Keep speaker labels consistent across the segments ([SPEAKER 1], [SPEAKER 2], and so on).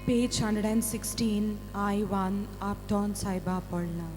[SPEAKER 1] Page 116, I1, Upton Saiba Polna.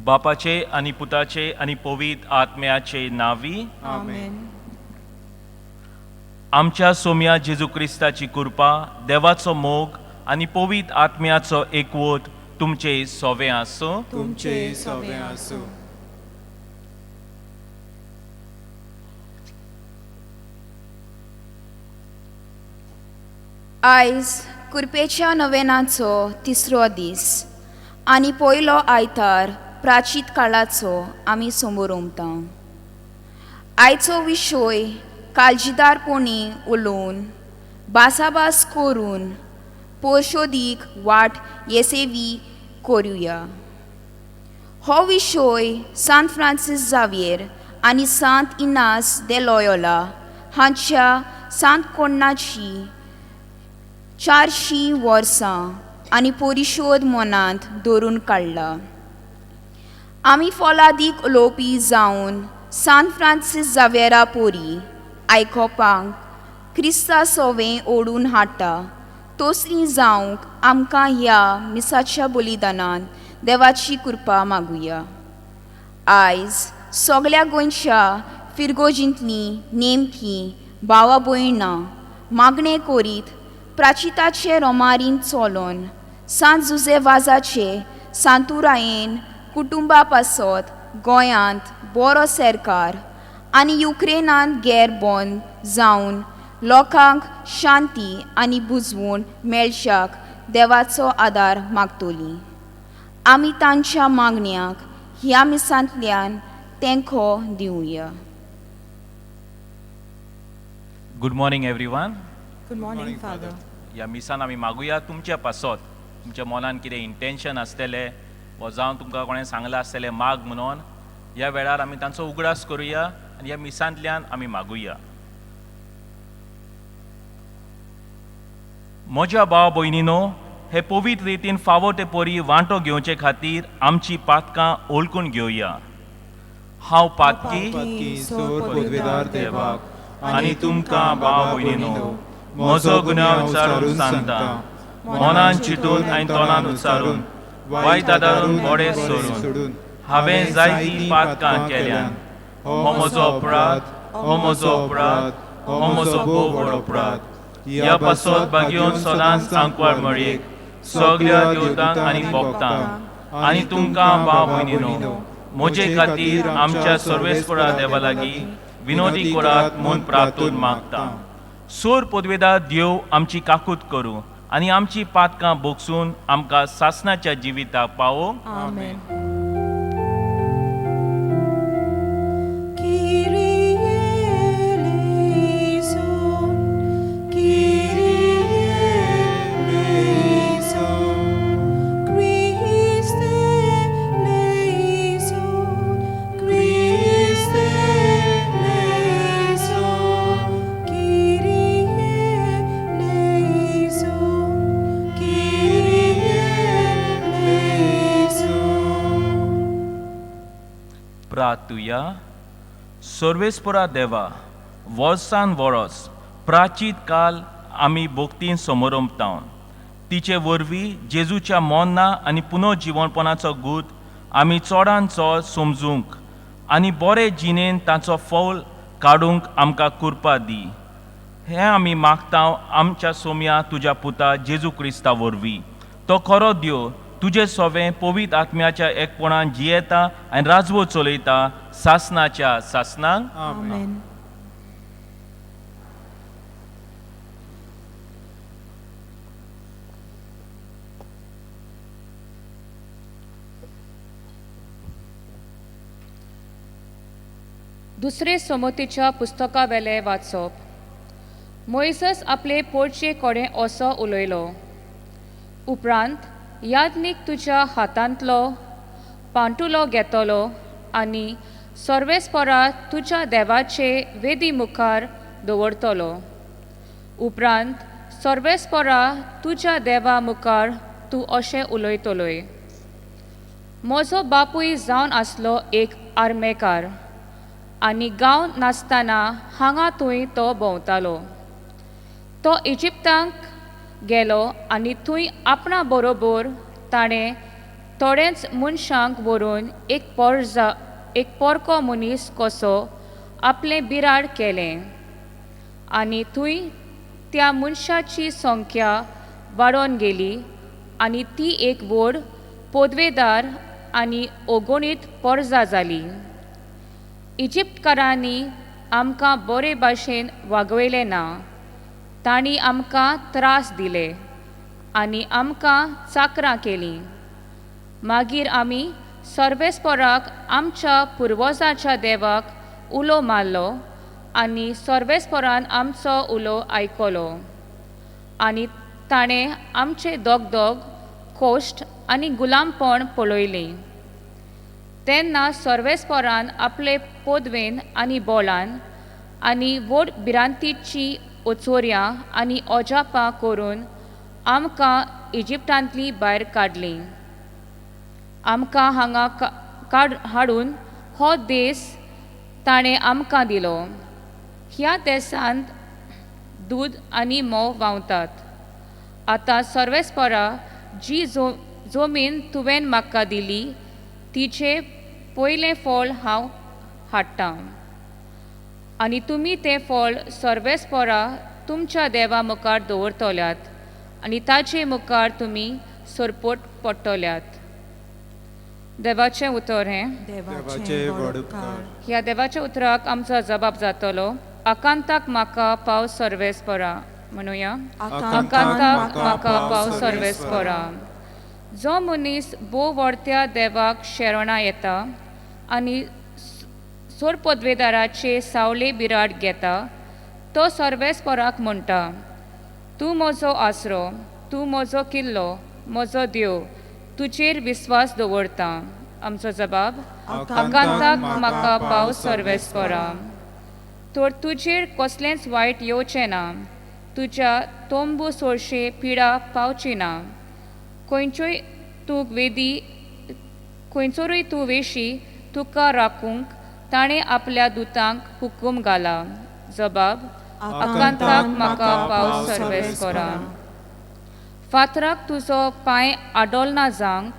[SPEAKER 2] बापाचे आणि पुताचे आणि पवित्र आत्म्याचे नावी
[SPEAKER 1] Amen.
[SPEAKER 2] आमच्या सोम्या जेजू क्रिस्ताची कृपा देवाचो मोग आणि पवित्र आत्म्याचो एकवट तुमचे सोवे आसो.
[SPEAKER 3] तुमचे सवे आसो.
[SPEAKER 4] आयज कुरपेच्या नवेनाचो तिसरो दीस आनी पयलो आयतार प्राचीत काळाचो आमी समोर उमता. आयचो विशय काळजीदारपणी उलोवन बासाबास करून पोरशोदीक वाट येसेवी करुया. हो विशय सांत फ्रांसीस झावियर आनी सांत इनास दे लॉयोला हांच्या सांत कोण्णाची 400 वर्सां आनी परिशोध मनांत दवरून काडला. आमी फॉलादीक उलोवपी जावन सांत फ्रांसीस झावेरा पोरी आयकोपाक क्रिस्ता सोवें ओडून हाडटा तोसरी जावंक आमकां ह्या मिसाच्या बलिदानांत देवाची कृपा मागुया. आयज सगळ्या गोंयच्या फिरगोजींतलीं नेमकी भावा भयणां मागणें करीत प्राचिताचे रोमारीन चलोन सांत जुजे वाजाचे सांतुरायेन कुटुंबा पासत गोंयांत बरो सरकार आनी युक्रेनांत गैर बंद जावन लोकांक शांती आनी बुजवण मेळच्याक देवाचो आदार मागतलीं. आमी तांच्या मागण्यांक ह्या मिसांतल्यान तेंको दिवया.
[SPEAKER 2] Good morning everyone.
[SPEAKER 1] Good morning, Father.
[SPEAKER 2] ह्या मिसान आमी मागुया तुमच्या पासत तुमच्या मनान कितें इंटेंशन आसतलें वा जावं तुमकां कोणें सांगलां आसतलें माग म्हणून ह्या वेळार आमी तांचो उगडास करुया आनी ह्या मिसांतल्यान आमी मागुया. म्हज्या भाव भयणीनो, हे पवित्र रितीन फावो ते परी वांटो घेवचे खातीर आमची पातकां ओळखून घेवया. हांव पातकी
[SPEAKER 3] सोर पदवीदार देवाक
[SPEAKER 2] आनी तुमकां भाव भयणीनो म्हजो गुन्यांव विचारून सांगता. मनान चिंतून आनी तोंडान उच्चारून वायट आदारून बोडे सोडून हांवें जायतीं पातकां केल्यान. हो म्हजो अपराध, हो म्हजो अपराध, हो म्हजो भोव व्हड अपराध. ह्या पासत बागेवन सदांच सांकवाळ मळयेक सगळ्या देवतांक आनी भक्तांक आनी तुमकां भाव भयणीनो म्हजे खातीर आमच्या सर्वेस्परा देवा लागीं विनोदी करात म्हूण प्रार्थून मागता. सोर पदवेदार देव आमची काकूत करूं आनी आमची पातकां बोगसून आमकां सासणाच्या जिविताक पावो.
[SPEAKER 1] Amen.
[SPEAKER 2] प्रार्थुया. सर्वेस्परा देवा, वर्सान वरस प्राचीत काल आमी भोगतीन समोरमतावन तिचे वरवीं जेजूच्या मोन्ना आनी पुनर्जीवणपणाचो गूत आमी चडान चड समजूंक आनी बरे जिणेन ताचो फौल काडूंक आमकां कृपा दी. हें आमी मागता आमच्या सोम्या तुज्या पुता जेजू क्रिस्ता वरवीं. तो खरो देव तुजे सोवें पवित्र आत्म्याच्या एकपणान जियेता आनी राजवो चलयता सासनाच्या सासनांक.
[SPEAKER 1] Amen.
[SPEAKER 5] दुसरे समोतीच्या पुस्तका वेले वाचप. मोइसस आपले पोरचे कोडे असो उलयलो. उपरांत यादनीक तुज्या हातांतलो पांटुलो घेतलो आनी सर्वेस्परा तुज्या देवाचे वेदी मुखार दवरतलो. उपरांत सर्वेस्परा तुज्या देवा मुखार तूं अशें उलयतलोय. म्हजो बापूय जावन आसलो एक आर्मेकार आनी गांव नासतना हांगा थंय तो भोंवतालो. तो इजिप्तांक गेलो आनी थंय आपणा बरोबर ताणें थोडेच मनशांक व्हरून एक पोरको मनीस कसो आपलें बिराड केलें आनी थंय त्या मनशाची संख्या वाडोवन गेली आनी ती एक व्हड पोदवेदार आनी ओगोणीत पोरजा जाली. इजिप्तकारांनी आमकां बरे भाशेन वागयलें ना. तांणी आमकां त्रास दिले आनी आमकां चाकरां केलीं. मागीर आमी सर्वेस्पराक आमच्या पुर्वजाच्या देवाक उलो मारलो आनी सर्वेस्परान आमचो उलो आयकलो आनी ताणें आमचे दोग कोश्ट आनी गुलामपण पळयलीं. तेन्ना सर्वेस्परान आपले पोदवेन आनी बोलान आनी व्हड भिरांतीची ओचोऱ्यां आनी ओजापां करून आमकां इजिप्टांतली भायर काडलीं. आमकां हांगा हाडून हो देस ताणें आमकां दिलो. ह्या देसांत दूद आनी मोव व्हांवतात. आतां सर्वेस्परा जी जमीन तुवें म्हाका दिली तिचे पयलें फळ हांव हाडटां आनी तुमी तें फळ सर्वेस्परा तुमच्या देवा मुखार दवरतल्यात आनी ताचे मुखार तुमी सरपोट पडटल्यात. देवाचें उतर हें.
[SPEAKER 3] देवाचे व्हड उपकार.
[SPEAKER 5] ह्या देवाच्या उतराक आमचो जबाब जातलो. आकांताक म्हाका पाव सर्वेस्परा. म्हणुया. आकांताक म्हाका पाव सर्वेस्परा. जो मनीस भोव व्हडत्या देवाक शेरोणा येता आनी सोर पदवेदाराचे सावळे बिराड घेता तो सर्वेस्पराक म्हणटा, तूं म्हजो आसरो, तूं म्हजो किल्लो, म्हजो देव, तुजेर विस्वास दवरता. आमचो जबाब. आकांताक म्हाका पाव सर्वेस्परा. तर तुजेर कसलेंच वायट येवचें ना. तुज्या तोंबू सोरशे पिडा पावची ना. खंयचोरूय तूं वेशी तुका राखूंक ताणें आपल्या दुतांक हुकूम घाला. जबाब. आकांताक म्हाका पाव सर्वेस्परा. फातराक तुजो पांय आडोलना जावंक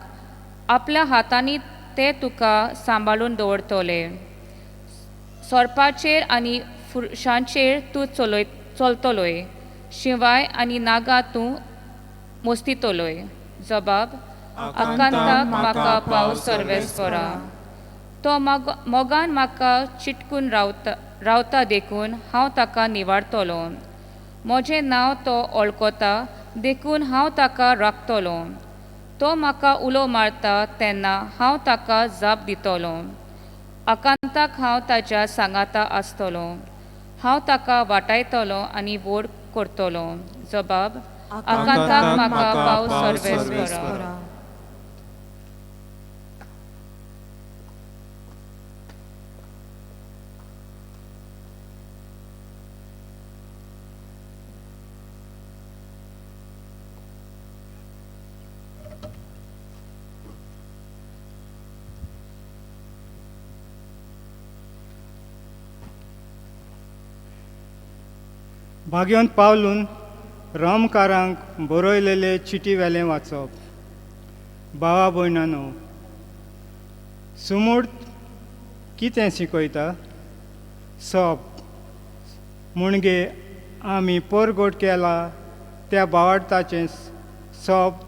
[SPEAKER 5] आपल्या हातांनी ते तुका सांबाळून दवरतले. सोरपाचेर आनी फुरशांचेर तूं चलतलोय. शिवाय आनी नागा तूं मोस्तितलोय. जबाब. आकांताक म्हाका पाव सर्वेस्परा. तो मोगान म्हाका चिटकून रावता देखून हांव ताका निवाडतलो. म्हजें नांव तो वळखता देखून हांव ताका राखतलो. तो म्हाका उलो मारता तेन्ना हांव ताका जाप दितलो. आकांताक हांव ताच्या सांगाता आसतलो. हांव ताका वाटायतलो आनी व्हड करतलो. जबाब. आकांताक म्हाका पाव सर्वेस्परा.
[SPEAKER 6] भाग्यवंत पावलून रामकारांक बरयलेले चिटी वेलें वाचप. भावा भयणानो, सुमूर्त कितें शिकयता? सप म्हणजे आमी परगोट केला त्या भावार्थाचें सप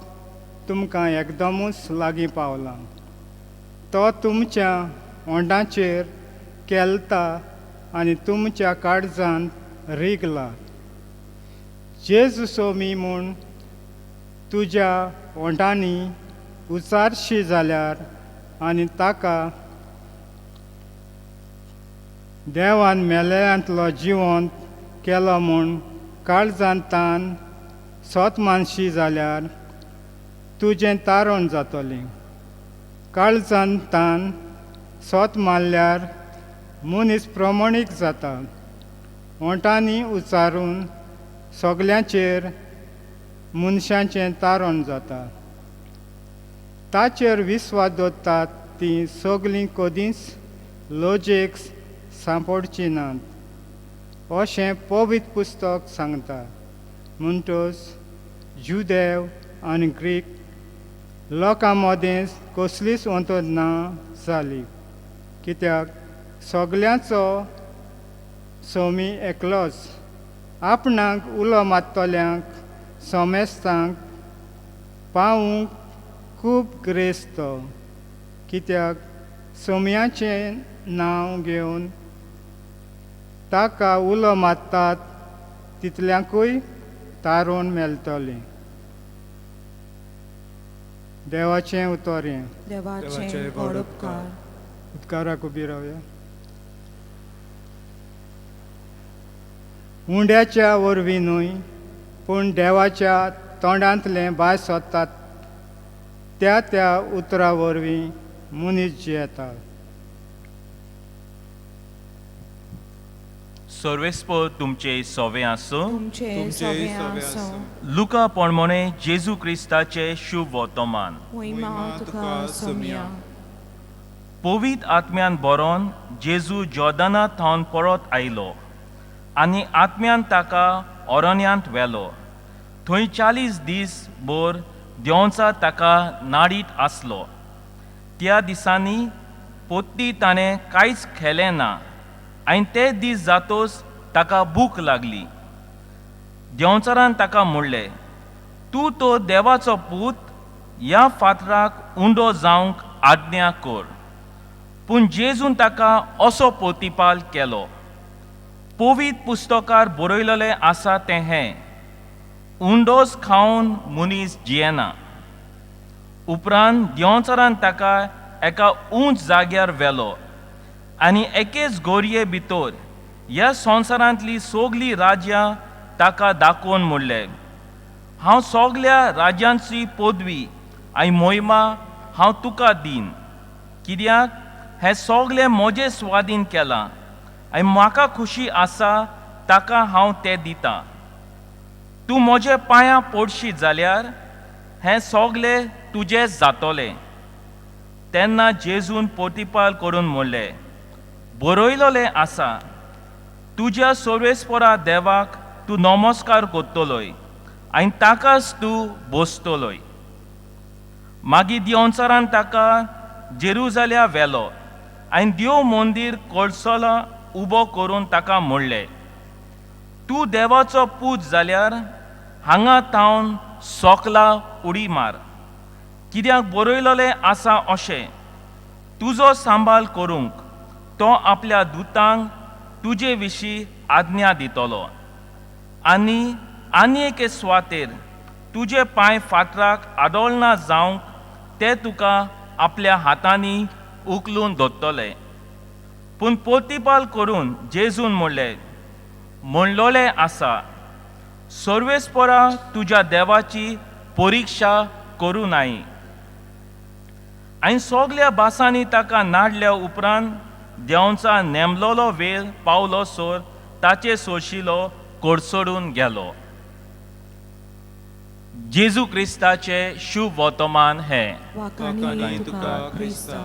[SPEAKER 6] तुमकां एकदमूच लागीं पावला. तो तुमच्या ओंडाचेर केलता आनी तुमच्या काळजांत रिगला. जेजू सोमी म्हूण तुज्या ओंडांनी उचारशी जाल्यार आनी ताका देवान मेल्यांतलो जिवंत केलो म्हूण काळजांत तान सोत मानशी जाल्यार तुजें तारण जातलें. काळजांत तान सोत मारल्यार मनीस प्रमाणीक जाता. ओंटांनी उचारून सगल्यांचेर मनशांचें तारण जाता. ताचेर विस्वास दवरतात तीं सगलीं कदींच लजेक सांपडची नात अशें पवित्र पुस्तक सांगता. म्हणटच जुदेव आनी ग्रीक लोकां मदें कसलीच अंतर ना जाली, कित्याक सगल्यांचो सोमी एकलोच. आपणाक उलो मारतल्यांक सोमेस्तांक पावूंक खूब ग्रेस्त, कित्याक सोमयाचें नांव घेवन ताका उलो मारतात तितल्यांकूय तारण मेळटलें. देवाचें उतोरें.
[SPEAKER 1] देवाचे व्हड उपकार.
[SPEAKER 6] उद्गाराक उबी रावया. उंड्याच्या वरवीं न्हय पूण देवाच्या तोंडांतलें भायर सरतात त्या उतरा वरवीं मनीस जियेता.
[SPEAKER 2] सर्वेस्पर तुमचे सोवे आसो.
[SPEAKER 1] तुमचे सवे आसो.
[SPEAKER 2] लुका पोरमोणे जेजू क्रिस्ताचे शुभ वर्तमान.
[SPEAKER 1] महिमा तुका सोम्या.
[SPEAKER 2] पवित्र आत्म्यान बरोवन जेजू जॉर्दाना थावन परत आयलो आनी आत्म्यान ताका अरण्यांत व्हेलो. थंय 40 दीस भर देंवचा ताका नाडीत आसलो. त्या दिसांनी पोत्ती ताणें कांयच खेलें ना आनी ते दीस जातोच ताका भूक लागली. देंवचारान ताका म्हणलें, तूं तो देवाचो पूत, ह्या फातराक उंडो जावंक आज्ञा कर. पूण जेजून ताका असो प्रतिपाल केलो. पवित्र पुस्तकार बरयलेलें आसा तें हें, उंडोस खावन मनीस जियेना. उपरांत देंवचारान ताका एका उंच जाग्यार व्हेलो आनी एकेच गोरये भितर ह्या संवसारांतली सगलीं राज्यां ताका दाखोवन म्हणलें, हांव सगल्या राज्यांची पदवी आनी मोहिमा हांव तुका दीन, कित्याक हें सगलें म्हजें स्वाधीन केलां आनी म्हाका खुशी आसा ताका हांव तें दितां. तूं म्हज्या पांयां पडशी जाल्यार हें सगलें तुजें जातलें. तेन्ना जेजून प्रतिपाल करून म्हणलें, बरयलेलें आसा, तुज्या सर्वेस्परा देवाक तूं नमस्कार करतलोय आनी ताकाच तूं बसतलोय. मागीर देंवचारान ताका जेरुजाल्या व्हेलो आनी देव मंदीर कळसलो उबो करून ताका म्हणलें, तूं देवाचो पूत जाल्यार हांगा थावन सोकला उडी मार, कित्याक बरयलेलें आसा अशें, तुजो सांबाळ करूंक तो आपल्या दुतांक तुजे विशीं आज्ञा दितलो आनी एके सुवातेर तुजे पांय फातराक आडोळना जावंक ते तुका आपल्या हातांनी उखलून धरतले. पूण प्रतिपाल करून जेजून म्हणलेलें आसा, सर्वेस्परा तुज्या देवाची परिक्षा करूं नाय. आनी सगल्या भासांनी ताका नाडल्या उपरांत देंवचा नेमलोलो वेळ पावलो सोर ताचे सोशिलो कोडसोडून गेलो. जेजू क्रिस्ताचे शुभ वर्तमान हें.
[SPEAKER 1] वाकानी तुका क्रिस्ता.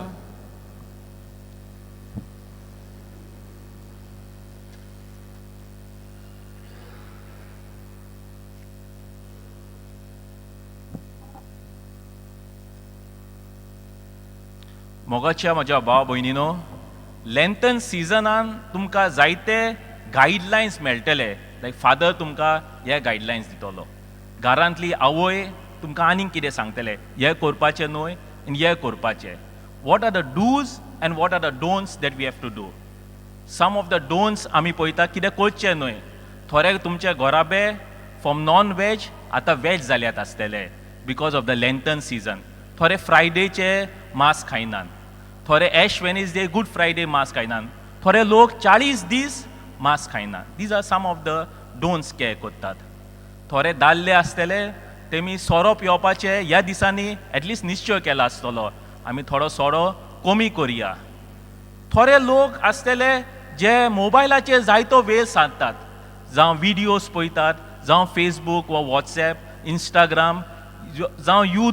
[SPEAKER 2] मोगाच्या म्हज्या भाव भयणीनो, लेंथन सिजनान तुमकां जायते गायडलायन्स मेळटले. लायक फादर तुमकां हे गायडलायन्स दितलो. घरांतली आवय तुमकां आनीक कितें सांगतले हें करपाचें न्हय आनी हें करपाचें. What are the dos and what are the don'ts that we have to do. Some of the don'ts आमी पळयता कितें करचें न्हय. थोडे तुमचे घोराबे फ्रॉम नॉन वेज आतां वेज जाल्यात आसतले because of the Lenten season. थोडे फ्रायडेचे मांस खायनात, थोडे एश वेनिसडे गुड फ्रायडे मांस खायनात, थोडे लोक 40 दीस मांस खायनात. These are some of the don'ts के करतात. थोडे दादले आसतले तेमी सोरो पिवपाचे ह्या दिसांनी एटलिस्ट निश्चय केला आसतलो आमी थोडो सोरो कमी करया. थोडे लोक आसतले जे मोबायलाचेर जायतो वेळ सारतात, जावं विडियोज पळयतात, जावं फेसबूक वा वॉट्सॅप, इंस्टाग्राम, जावं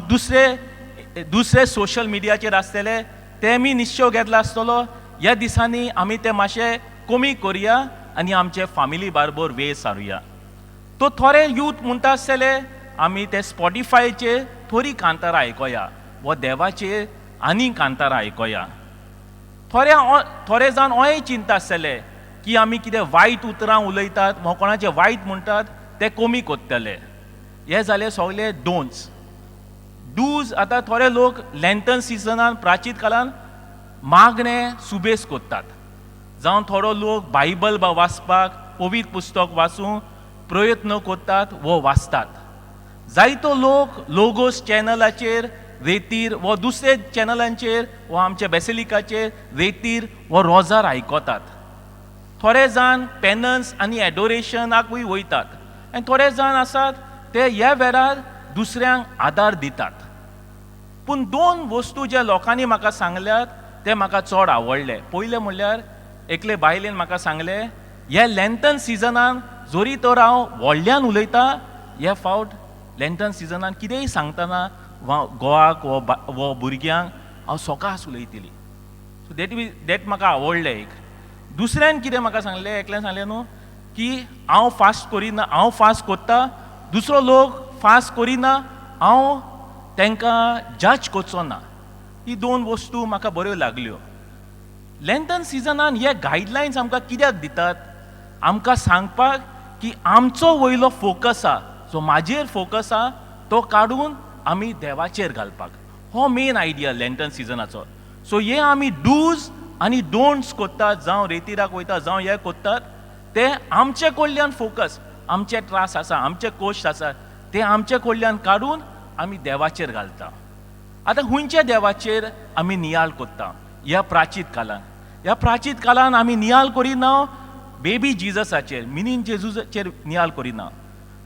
[SPEAKER 2] दुसरे सोशल मिडियाचेर आसतले तेमी निश्चय घेतला आसतलो ह्या दिसांनी आमी ते मातशे कमी करया आनी आमचे फॅमिली बरोबर वेळ सारुया. तो थोडे यूथ म्हणटा आसतले आमी ते स्पॉटिफायचेर थोडी कांतारां आयकोया वा देवाचेर आनी कांतारां आयकोया. थोडे जाण अशें चिंता आसतले की आमी कितें वायट उतरां उलयतात वा कोणाचें वायट म्हणटात ते कमी कोत्तले. हे जाले सगळे डोंट्स. डूज आतां थोडे लोक लेंटन सिजनान प्राचीत काळान मागणे सुबेज कोत्तात, जावं थोडो लोक बायबल वाचपाक पवित्र पुस्तक वाचूंक प्रयत्न कोत्तात व वाचतात. जायतो लोक लोगोस चॅनलाचेर रेतीर वा दुसरे चॅनलांचेर वा आमच्या बेसिलिकाचेर रेतीर वा रोजार आयकोतात. थोडे जाण पेनन्स आनी एडोरेशनाकूय वयतात आनी थोडे जाण आसात ते ह्या वेळार दुसऱ्यांक आदार दितात. पूण 2 वस्तू जे लोकांनी म्हाका सांगल्यात ते म्हाका चड आवडले. पयले म्हणल्यार एकले बायलेन म्हाका सांगले हे लेंटन सिजनान जोरी तर हांव व्हडल्यान उलयता हे फावट लेंटन सिजनान कितेंय सांगतना घोवाक वा भुरग्यांक हांव सोकास उलयतली. सो दॅट म्हाका आवडलें. एक दुसऱ्यान कितें म्हाका सांगलें, एकल्यान सांगलें न्हू की हांव फास्ट करिना, हांव फास्ट कोत्ता, दुसरो लोक फास्ट करिना, हांव तांकां जज करचो ना. ही 2 वस्तू म्हाका बऱ्यो लागल्यो. लेंटन सिजनान हे गायडलायन्स आमकां कित्याक दितात? आमकां सांगपाक की आमचो वयलो फोकस आहा, जो म्हाजेर फोकस आहा तो काडून आमी देवाचेर घालपाक. हो मेन आयडिया लेंटन सिजनाचो. सो हे आमी डूज आनी डोंट्स कोत्तात, जावं रेतीराक वयता, जावं हे कोत्तात, ते आमचे कडल्यान फोकस, आमचे त्रास आसा, आमचे कोश्ट आसा ते आमचे कडल्यान काडून आमी देवाचेर घालता. आतां हुंयच्या देवाचेर आमी नियाळ कोत्ता ह्या प्राचीत काळान. ह्या प्राचीत काळान आमी नियाळ करिना बेबी जिजसाचेर, मिनीन जेजूचेर नियाळ करिना.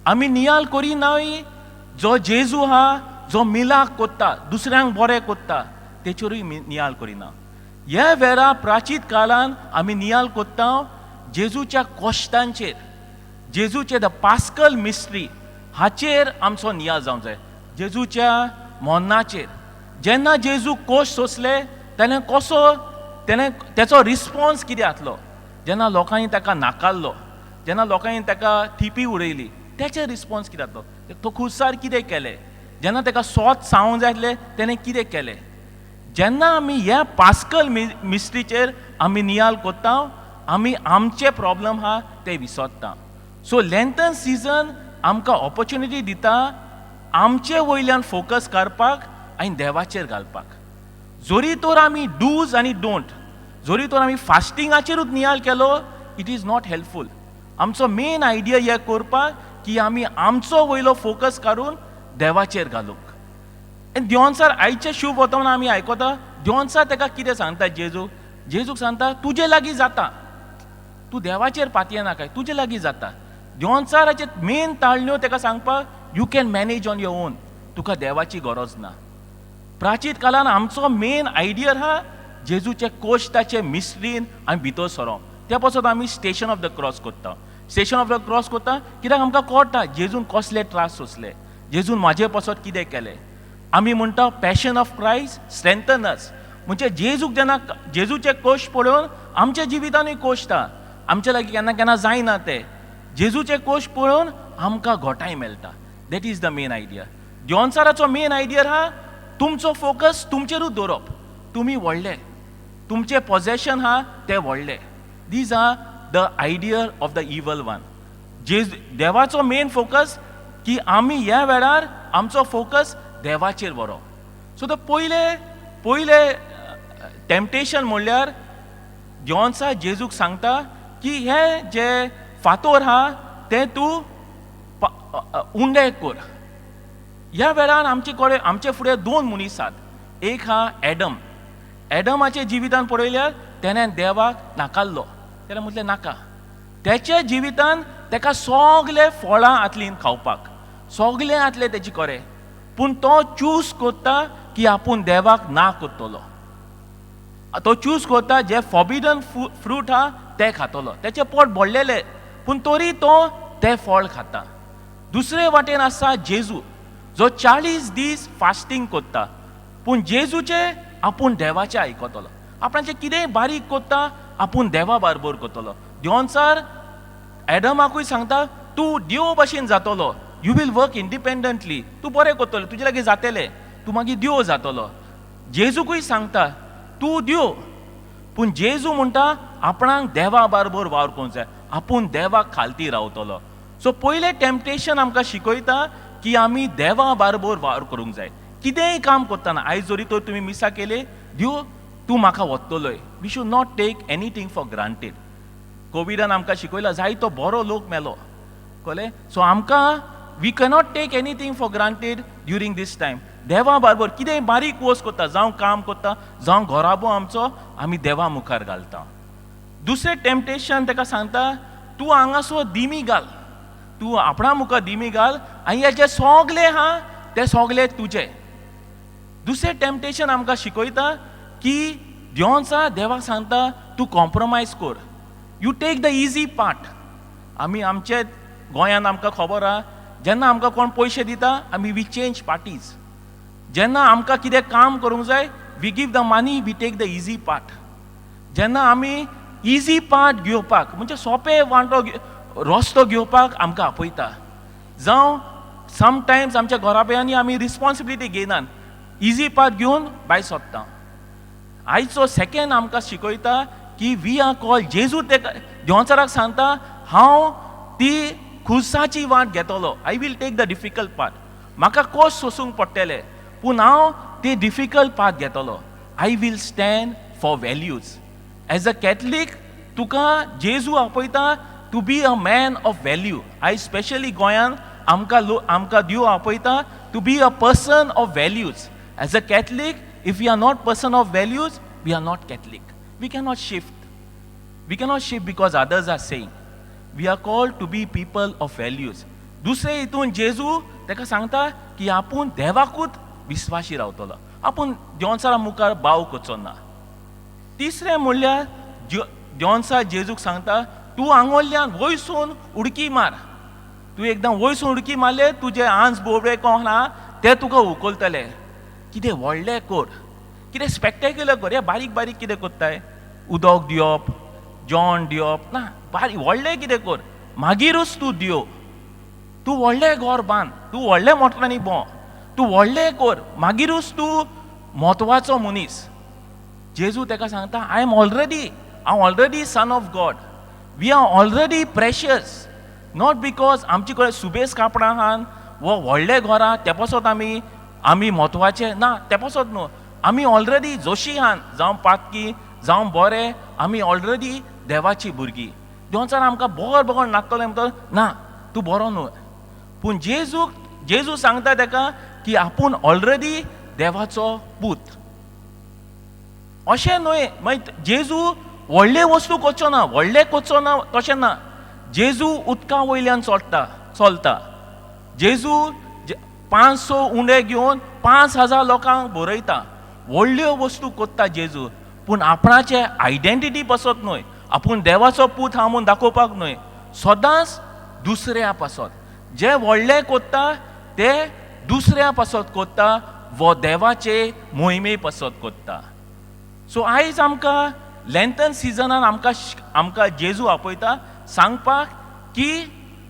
[SPEAKER 2] आमी नियाळ करिनाय जो जेजू आहा, जो मिलाक कोत्ता, दुसऱ्यांक बरें कोत्ता, तेचेरूय नियाळ करिना. ह्या वेळा प्राचीत काळान आमी नियाळ कोत्ता जेजूच्या कोश्टांचेर, जेजूचे द पास्कल मिस्ट्री हाचेर आमचो नियाळ जावंक जाय. जेजूच्या मोन्नाचेर जेन्ना जेजू कोश्ट सोंसले तेन्ना तेचो रिस्पॉन्स कितें जातलो, जेन्ना लोकांनी ताका नाकारलो, जेन्ना लोकांनी ताका थिपी उडयली, तेचे रिस्पॉन्स कितें जातलो, तो खुर्सार कितें केलें, जेन्ना ताका सोत सांगूंक जाय आसलें तेणें कितें केलें. जेन्ना आमी ह्या पास्कल मिस्ट्रीचेर आमी नियाळ कोत्ता आमी आमचे प्रॉब्लम आहा ते विसरता. सो लेंटन सिजन आमकां ऑपॉर्च्युनिटी दिता आमचे वयल्यान फोकस करपाक आनी देवाचेर घालपाक. जोरी तर आमी डूज आनी डोंट, जोरी तर आमी फास्टिंगाचेरूच नियाळ केलो, इट इज नॉट हेल्पफूल. आमचो मेन आयडिया हे करपाक की आमी आमचो वयलो फोकस काडून देवाचेर घालूंक. आनी देवन्सार आयचे शुभ वतना आमी आयकता देवन्सार ताका कितें सांगता, जेजूक सांगता तुजे लागीं जाता, तूं देवाचेर पातयेना काय, तुजे लागीं जाता. देवन्साराचे मेन ताळण्यो ताका सांगपाक you can manage on your own, तुका देवाची गरज ना. प्राचीत काळान आमचो मेन आयडिया आहा जेजूचे कोश्टाचे मिस्ट्रीन आमी भितर सरोंक. त्या पासून आमी स्टेशन ऑफ द क्रॉस करता. स्टेशन ऑफ द क्रॉस करता कित्याक आमकां कळटा जेजून कसले त्रास सोंसले, जेजून म्हाजे पासून कितें केलें. आमी म्हणटा पॅशन ऑफ क्रायस्ट स्ट्रेंथन अस, म्हणजे जेजूक जेजूचे कोश्ट पळोवन आमच्या जिवितानूय कोश्ट आहा, आमचे लागीं केन्ना केन्ना जायना ते, जेजूचे कोश्ट पळोवन आमकां घोटाय मेळटा. That is the main idea. देवन्साराचो मेन आयडिया आहा तुमचो फोकस तुमचेरूच दवरप. तुमी व्हडले, तुमचे पॉझेशन आहा ते व्हडले. These are the idea of the evil one. देवाचो मेन फोकस की आमी ह्या वेळार आमचो फोकस देवाचेर व्हरप. सो द पयले टेम्पटेशन म्हणल्यार जॉन्सा जेजूक सांगता की हे जे फातोर आहा ते तूं उंडे कर. ह्या वेळार आमचे फुडें 2 मनीस आहात. एक हा एडमाचे जिवितान पळयल्यार तेणें देवाक नाकारलो, तेणें म्हटलें नाका. त्याच्या जिवितान तेका सगळे फळां आतलीं खावपाक, सगळें आतलें तेचे कडेन, पूण तो चूज करता की आपूण देवाक ना करतलो. तो चूज करता जे फॉरबिडन फ्रूट आहा ते खातलो. तेचें पोट भरलेलें पूण तरी तो तें फळ खाता. दुसरे वाटेन आसा जेजू, जो 40 दीस फास्टींग करता, पूण जेजूचे आपूण देवाचें आयकतलो. आपणाचें कितेंय बारीक करता आपूण देवा बरोबर करतलो. जॉन्सार एडमाकूय सांगता तूं देव भशेन जातलो, यू वील वर्क इंडिपेंडंटली, तूं बरें करतलो, तुजे लागीं जातलें, तूं मागीर देव जातलो. जेजूकूय सांगता तूं देव, पूण जेजू म्हणटा आपणाक देवा बरोबर वावरूंक जाय, आपूण देवाक खालती रावतलो. सो पयलें टेम्पटेशन आमकां शिकयता की आमी देवा बरोबर वावर करूंक जाय. कितेंय काम करतना आयज जरी तर तुमी मिसा केले, देव तूं म्हाका वतलोय. We should not take anything for granted. कोविडान आमकां शिकयला जायतो बरो लोक मेलो, कळ्ळें. सो आमकां we cannot take anything for granted during this time. देवा बरोबर कितेंय बारीक वस्त करता, जावं काम करता, जावं घोराबो आमचो, आमी देवा मुखार घालता. दुसरें टेम्पटेशन तेका सांगता तूं हांगासर दिमी घाल, तूं आपणा मुखार दिमी घाल आनी हे जे सगळे आहा ते सगळे तुजे. दुसरें टेम्पटेशन आमकां शिकयता की देवांचा देवाक सांगता तूं कॉम्प्रोमायज कर, you take the easy part. आमी आमचे गोंयांत आमकां खबर आहा जेन्ना आमकां कोण पयशे दिता आमी वी चेंज पार्टीज. जेन्ना आमकां कितें काम करूंक जाय we give the money, we take the easy part. जेन्ना आमी इजी पार्ट घेवपाक म्हणजे सोंपे वांटो रस्तो घेवपाक आमकां आपयता, जावं समटायम्स आमच्या घोराब्यांनी आमी रिस्पॉन्सिबिलिटी घेयनात, इजी पार्ट घेवन भायर सोदता. आयचो सेकेंड आमकां शिकयता की वी आर कॉल जेजू देवांचाराक सांगता हांव ती खुर्साची वाट घेतलो, I will take the difficult part. म्हाका कोस सोसूंक पडटलें पूण हांव ती डिफिकल्ट पार्ट घेतलो. I will stand for values. As a Catholic तुका जेजू आपयता to be a man of value. आयज स्पेशली गोंयांत आमकां देव आपयता to be a person of values. As a Catholic if we are not person of values, we are not Catholic. We cannot shift. We cannot shift because others are saying. We are called to be people of values. दुसरे हितून जेजू तेका सांगता की आपूण देवाकूच विश्वासी रावतलो, आपूण देवांचा मुखार बाव करचो ना. तिसरें म्हणल्यार देवांचा जेजूक सांगता तूं हांगोल्यान वयसून उडकी मार. तूं एकदां वयसून उडकी मारले तुजे आंज बोबडे कोण आहा ते तुका उखलतले. कितें व्हडलें कर, कितें स्पेक्टेक्युलर कर. हे बारीक बारीक कितें करताय, उदक दिवप, जेवण दिवप ना, बारीक व्हडलें कितें कर, मागीरूच तूं दियो. तूं व्हडलें घर बांद, तूं व्हडल्या मोटरांनी भोंव, तूं व्हडलें कर, मागीरूच तूं म्हत्वाचो मनीस. जेजू तेका सांगता हांव already son of God. We are already precious. Not because आमचे कडेन सुबेज कापडां आहात वो व्हडलें घर आहा ते पासत आमी म्हत्वाचे ना, ते पासत न्हू. आमी ऑलरेडी जोशी आहात, जावं पातकी जावं बरें, आमी ऑलरेडी देवाची भुरगीं. देवाचार आमकां बोर बोर नाचतलें म्हणटा ना तूं बरो न्हू. पूण जेजू सांगता तेका की आपूण ऑलरेडी देवाचो पूत. अशें न्हय मागीर जेजू व्हडले वस्तू करचो ना, व्हडलें करचो ना तशें ना. जेजू उदका वयल्यान चलता. जेजू 500 उंडे घेवन 5000 लोकांक बरयता. व्हडल्यो वस्तू करता जेजू, पूण आपणाचे आयडेंटिटी पासत न्हय, आपूण देवाचो पूत हा म्हूण दाखोवपाक न्हय, सदांच दुसऱ्या पासत. जे व्हडलें करता ते दुसऱ्या पासत करता, वो देवाचे मोहिमे पासत करता. सो आयज आमकां लँथन सिजनान आमकां जेजू आपयता सांगपाक की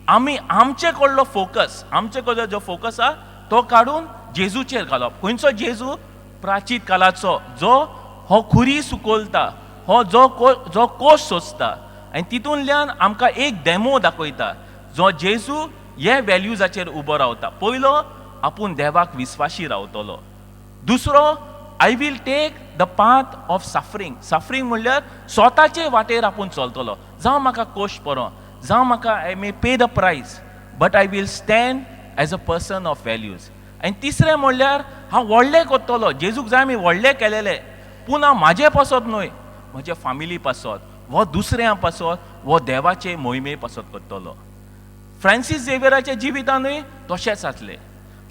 [SPEAKER 2] आमी आमचे कडलो फोकस, आमचे कडलो जो फोकस आहा तो काडून जेजूचेर घालप. खंयचो जेजू? प्राचीन काळाचो, जो हो खुरी सुकोलता, हो जो कोस सोंसता. आनी तितूंतल्यान आमकां एक डेमो दाखयता, जो जेजू हे व्हॅल्यूजाचेर उबो रावता. पयलो आपूण देवाक विस्वाशी रावतलो. दुसरो I will take the path of suffering म्हणल्यार स्वताचे वाटेर आपूण चलतलो. जावं म्हाका कोश्ट पडो, जावं म्हाका I may pay the price, but I will stand as a person of values. आनी तिसरें म्हणल्यार हांव व्हडलें करतलो. जेजूक जाय आमी व्हडलें केलेलें, पूण हांव म्हाजें पासत न्हय, म्हज्या फामिली पासत, वो दुसऱ्यां पासत, वो देवाचे मोहिमे पासत करतलो. फ्रांसीस झेवियराच्या जिवितानूय तशेंच जातलें.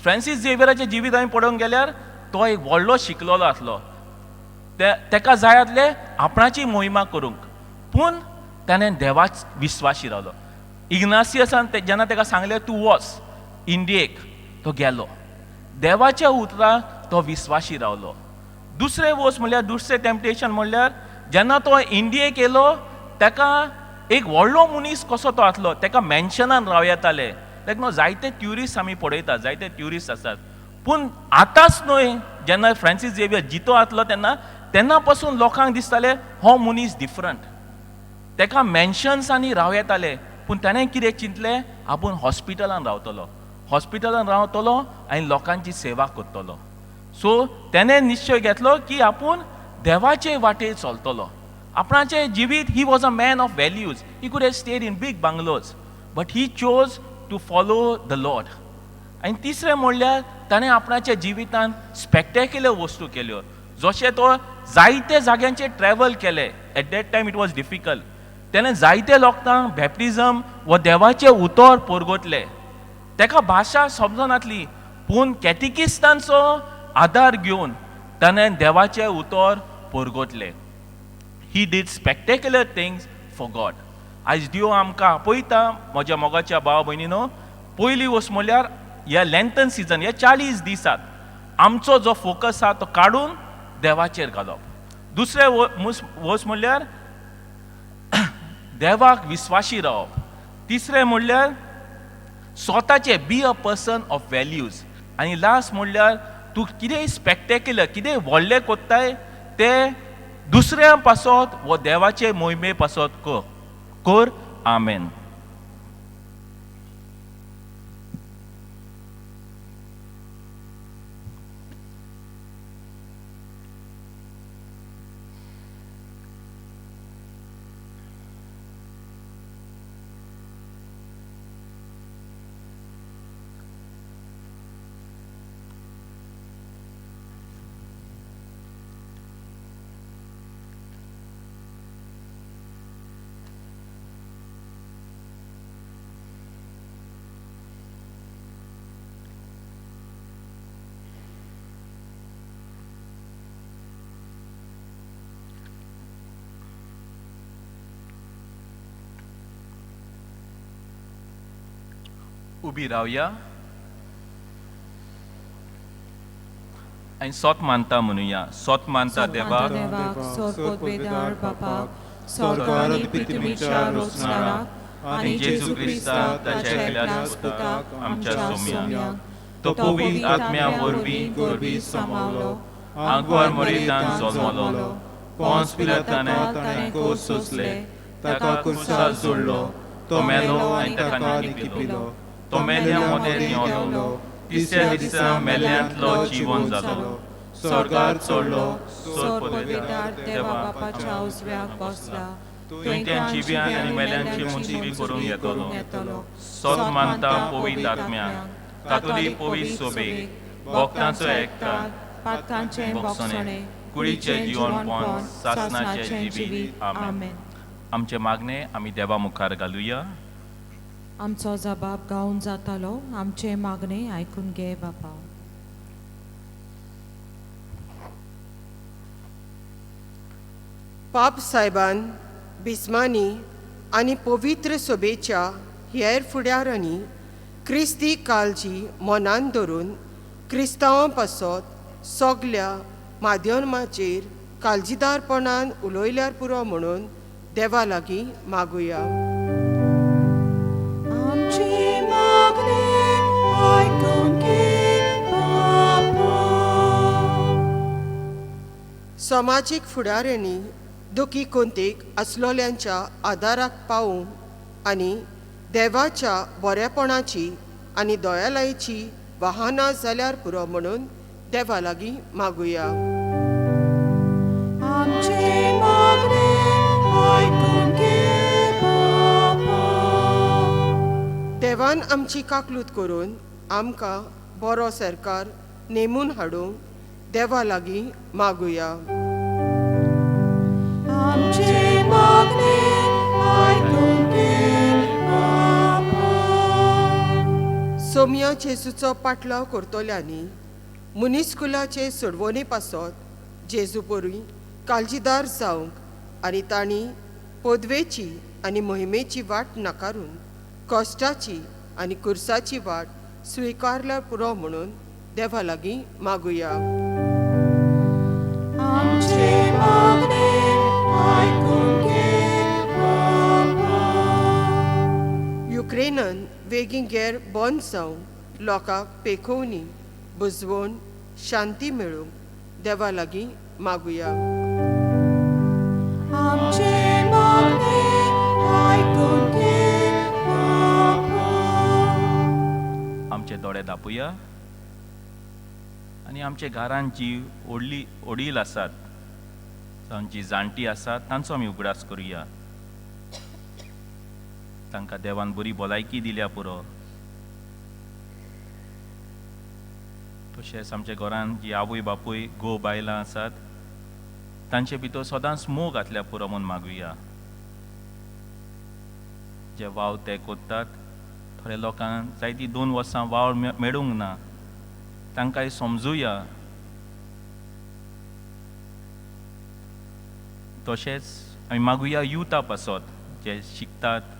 [SPEAKER 2] फ्रांसीस झेवियराच्या जिवितान पळोवंक गेल्यार तो एक व्हडलो शिकलेलो आसलो. तेका जाय आसलें आपणाची मोहिमा करूंक, पूण ताणें देवाच विस्वाशी रावलो. इग्नासियसान जेन्ना ताका सांगलें तूं वच इंडियेक, तो गेलो. देवाच्या उतराक तो विस्वाशी रावलो. दुसरें वच म्हणल्यार दुसरें टेम्पटेशन म्हणल्यार जेन्ना तो इंडियेक येयलो, ताका एक व्हडलो मनीस कसो तो आसलो, ताका मॅन्शनान राव येताले. लायक न्हू जायते ट्युरिस्ट आमी पळयता, जायते ट्युरिस्ट आसात. पूण आतांच न्हय, जेन्ना फ्रांसीस झेवियर जितो आसलो तेन्ना पासून लोकांक दिसताले हो मनीस डिफरंट. ताका मॅन्शन्सांनी राव येताले, पूण ताणें कितें चिंतलें, आपूण हॉस्पिटलान रावतलो आनी लोकांची सेवा करतलो. सो ताणें निश्चय घेतलो की आपूण देवाचे वाटेर चलतलो. आपणाचें जिवीत, he was a man of values. He could have stayed in big bungalows, but he chose to follow the Lord. आनी तिसरें म्हणल्यार ताणें आपणाच्या जिवितान स्पेक्टेक्युलर वस्तू केल्यो. जशें तो जायते जाग्यांचेर ट्रॅव्हल केलें. At that time it was difficult. ताणें जायते लोकांक बॅप्टिजम वो देवाचे उतर परगोतले. ताका भाशा समजनासली, पूण कॅटिकिस्तांचो आदार घेवन ताणें देवाचे उतर परगोतले. He did spectacular things for God. आयज देव आमकां आपयता, म्हज्या मोगाच्या भाव भयणीनो, पयली वस्त म्हणल्यार ह्या लॅन्टन सिजन, हे 40 दिसात आमचो जो फोकस आहा तो काडून देवाचेर घालप. दुसरें वस्त म्हणल्यार देवाक विस्वाशी रावप. तिसरें म्हणल्यार स्वताचे बी अ पर्सन ऑफ व्हॅल्यूज. आनी लास्ट म्हणल्यार तूं कितेंय स्पेक्टेक्युलर, कितेंय व्हडलें कोत्ताय तें दुसऱ्यां पासत वो देवाचे मोहिमे पासत कर. आमेन. उबी रावया आनी सोत मानता म्हणुया. सोत मानता देवाक,
[SPEAKER 1] सोदपेदार बापाक, स्वर्ग आनी पृथ्वीच्या रोचणाराक
[SPEAKER 2] आनी जेजू क्रिस्ताक ताच्या एकल्या पुताक आमच्या सोम्याक, तो पवित्र आत्म्या वरवीं
[SPEAKER 1] गोरबी समावलो,
[SPEAKER 2] आंकवार मरितान जल्मलो,
[SPEAKER 1] पोंस पिलातान कोस सोंसले, ताका कुर्सार जोडलो,
[SPEAKER 2] तो मेलो आनी ताका निखिलो, तो मेल्या मोदेर देंवलो, तिसऱ्या दिसा मेल्यांतलो जिवन जालो,
[SPEAKER 1] स्वर्गार चडलो,
[SPEAKER 5] सोदपेदार देवा बापाच्या उजव्याक बसला,
[SPEAKER 2] तुयत्या जिव्यान आनी मेल्यांची मुक्ती करून येतलो. सोत मानता पवित्र आत्म्याक, कातोलीक पवित्र सोबेक, भक्तांचो एकठांय,
[SPEAKER 5] पातकांचे भोगसणे,
[SPEAKER 2] कुडीचे जिवनपण, सासणाचे जिवीत. आमेन. आमचे मागणे आमी देवा मुखार घालुया.
[SPEAKER 1] आमचो जबाब गावून जातालो, आमचे मागणे आयकून घे बापा.
[SPEAKER 3] पाप सायबान बिस्मानी आनी पवित्र सोबेच्या हेर फुडाऱ्यांनी क्रिस्ती काळजी मनान धरून क्रिस्तांवां पासत सगल्या माध्यमाचेर काळजीदारपणान उलयल्यार पुरो म्हणून देवा लागीं मागुया. समाजीक फुडाऱ्यांनी दुखी कोंतेक आसलोल्यांच्या आदाराक पावूंक आनी देवाच्या बरेपणाची आनी दयालायेची वाहनां जाल्यार पुरो म्हणून देवा लागीं मागुया.
[SPEAKER 1] आमचे मागणे आयकून घे बापा.
[SPEAKER 3] देवान आमची काकलूत करून आमकां बरो सरकार नेमून हाडूंक देवा लागीं मागुया.
[SPEAKER 1] आमचे मागणे आयकून घे बापा.
[SPEAKER 3] सोम्या जेजूचो पाटलाव करतल्यांनी मुनिस्कुलाचे सोडवणे पासत जेजू पोरी काळजीदार जावंक आनी तांणी पदवेची आनी मोहिमेची वाट नाकारून कश्टाची आनी कुर्साची वाट स्विकारल्यार पुरो म्हणून देवा लागीं मागुया.
[SPEAKER 1] आमचे मागणे आयकून घे बापा.
[SPEAKER 3] युक्रेनान वेगीं गैर बंद जावन लोकांक पेखोवणी बुजवण शांती मेळूंक देवा लागीं मागुया.
[SPEAKER 1] आमचे मागणे आयकून घे बापा.
[SPEAKER 2] आमचे दोळे धापुया आनी आमच्या घरांत जी ओडील आसात जावं जी जाणटी आसात तांचो आमी उगडास करुया. तांकां देवान बरी भलायकी दिल्या पुरो. तशेंच आमच्या घरांत जी आवय बापूय घोव बायलां आसात तांचे भितर सदांच मोग घातल्या पुरो म्हूण मागुया. जे वाव ते कोत्तात थोड्या लोकांक जायती 2 वर्सां वाव मेळूंक ना तांकांय समजुया. तशेंच आमी मागुया युथा पासत जे शिकतात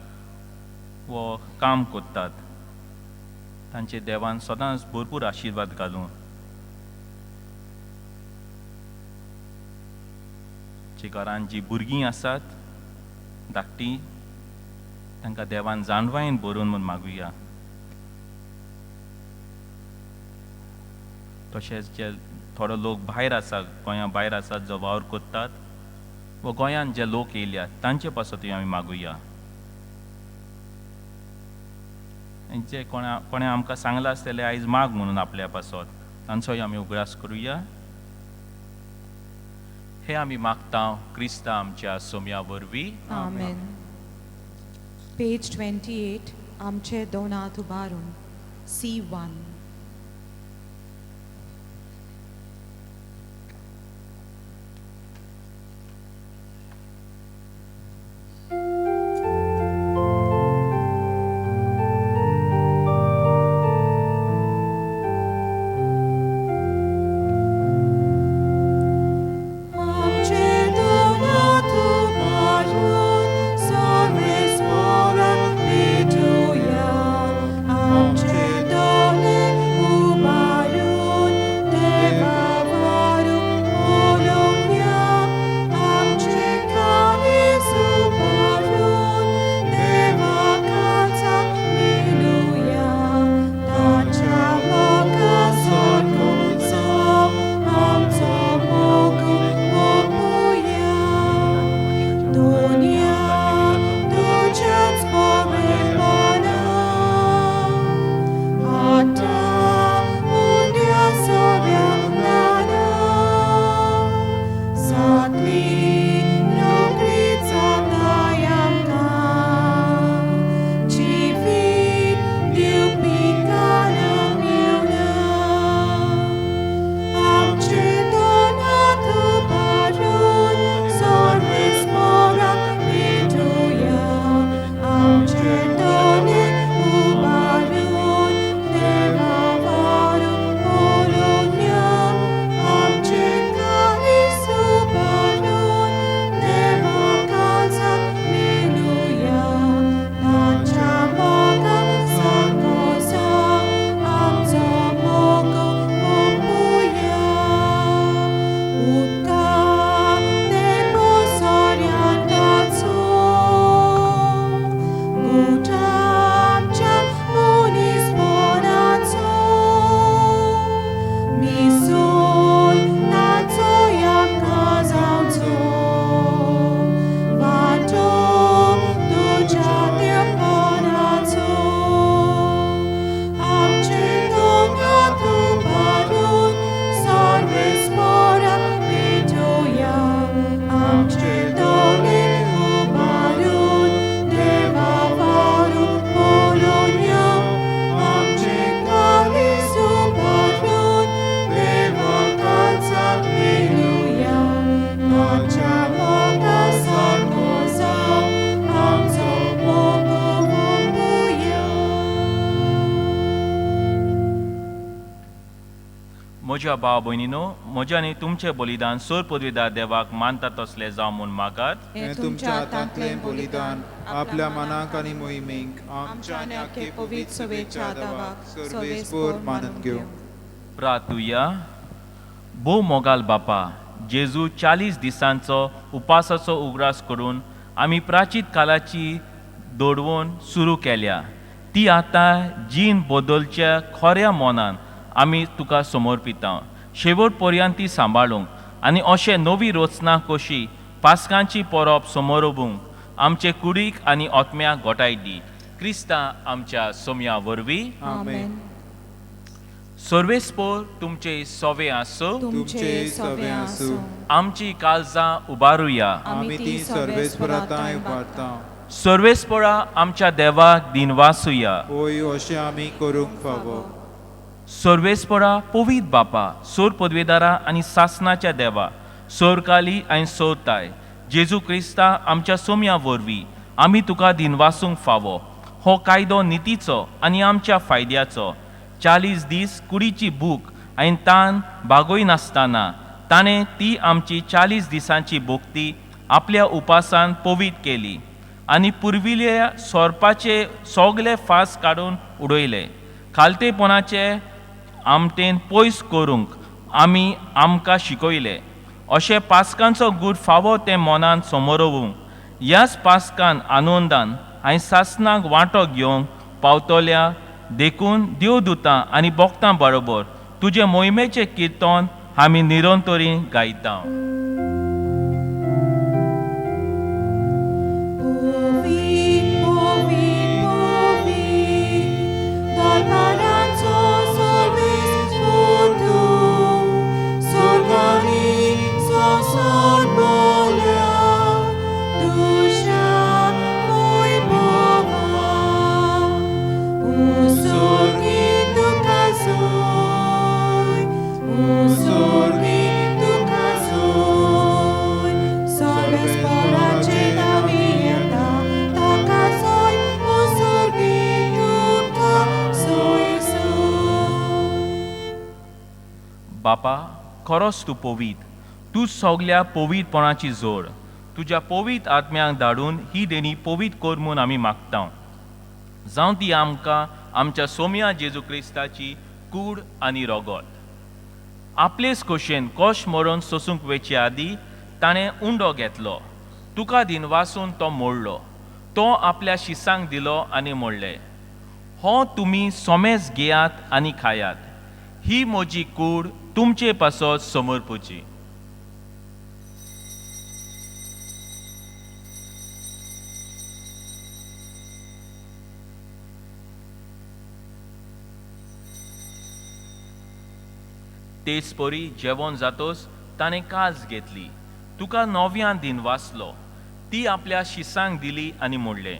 [SPEAKER 2] वो काम कोत्तात तांचे देवान सदांच भरपूर आशिर्वाद घालूं. जे घरांत जीं भुरगीं आसात धाकटीं तांकां देवान जानवायेन भरून म्हूण मागुया. तशेंच जे थोडो लोक भायर आसा गोंया भायर आसात जो वावर कोत्तात वो गोंयांत जे लोक येयल्यात तांचे पासतूय आमी मागुया. जे कोणें आमकां सांगलां आसतलें आयज माग म्हणून आपल्या पासत तांचोय आमी उगडास करुया. हे आमी मागता क्रिस्ता आमच्या सोम्या वरवीं.
[SPEAKER 1] आमेन. पेज 28. आमचे दोन हात उबारून C1. Amen.
[SPEAKER 2] म्हज्या भाव भयणीनो, म्हजें आनी तुमचें बलिदान सोर पदवीदार देवाक मानता तसलें जावं म्हूण मागात.
[SPEAKER 1] हे
[SPEAKER 7] तुमच्या हातांतलें बलिदान आपल्या मनाक आनी मोहिमेक आमच्या आनी आख्खे पवित्र सभेच्या आदाराक सर्वेस्पोर मानून घेवं.
[SPEAKER 2] प्रार्थुया. भोव मोगाल बापा, जेजू 40 दिसांचो उपासाचो उगडास करून आमी प्राचीत कालाची दडवण सुरू केल्या. ती आतां जीण बदलच्या खऱ्या मनान आमी तुका समर्पिता. शेवट पर्यंत ती सांबाळूंक आनी अशें नवी रचना कशी पास्कांची परब समोरबूंक आमचे कुडीक आनी आत्म्याक घोटाय दी. क्रिस्तां आमच्या सोम्या वरवीं.
[SPEAKER 1] आमेन.
[SPEAKER 2] सर्वेस्पोर तुमचे सवे आसो.
[SPEAKER 1] तुमचे सवे आसूं.
[SPEAKER 2] आमची काळजां उबारुया.
[SPEAKER 7] आमी ती सर्वेस्पराताय उबारता.
[SPEAKER 2] सर्वेस्परा आमच्या देवाक दिनवासुया.
[SPEAKER 7] ओय अशें आमी करूंक फावो.
[SPEAKER 2] सर्वेस्परा पवित बापा, सोर पदवेदारा आनी सासनाच्या देवा, सोरकाली आनी सोरताय, जेजू क्रिस्ता आमच्या सोम्या वरवीं आमी तुका दिनवासूंक फावो. हो कायदो नितीचो आनी आमच्या फायद्याचो. 40 दीस कुडीची भूक आनी तान बागोय नासतना ताणें ती आमची 40 दिसांची भोक्ती आपल्या उपासान पवीत केली आनी पुर्विल्ल्या सोरपाचे सोगले फास काडून उडयले. खालतेपणाचे आमटेन पयस करूंक आमी आमकां शिकयले. अशें पास्कांचो गूट फावो ते मनान समोरवूंक ह्याच पास्कान आनंदान आनी सासनाक वांटो घेवंक पावतल्या देखून देवदूतां आनी भक्तां बरोबर तुजे मोहिमेचें किर्तन आमी निरंतरी गायता. बापा, खरोच तूं पवीत. तूं सगल्या पवितपणाची जोड. तुज्या पवित आत्म्याक धाडून ही देणी पवीत कर म्हूण आमी मागता. जावं ती आमकां आमच्या सोम्या जेजू क्रिस्ताची कूड आनी रोगोत. आपलेच खोशेन कोश मरोन सोसूंक वेचे आदीं ताणें उंडो घेतलो. तुका दिनवासून तो मोडलो. तो आपल्या शिसांक दिलो आनी मोडले. हो तुमी सोमेज घेयात आनी खायात. ही म्हजी कूड तुमचे पासत समर्पूची. तेच परी जेवण जातोच ताणें काज घेतली. तुका नव्यान दिन वाचलो. ती आपल्या शिसांक दिली आनी मोडले.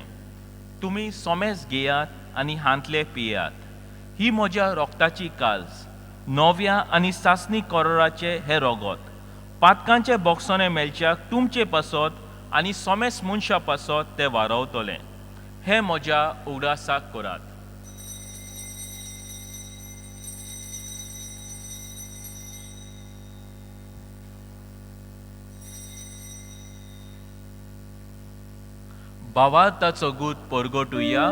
[SPEAKER 2] तुमी सोमेज घेयात आनी हांतले पियात. ही म्हज्या रोगताची काल्ज. नव्या आनी सासणी कोरोराचे हे रोगोत. पातकांचे बॉक्सोने मेलच्याक तुमचे पासत आनी सोमेस मनशा पासत ते वारवतले. हे म्हज्या उगडासाक करात. भावार्थाचो गूत परगटुया.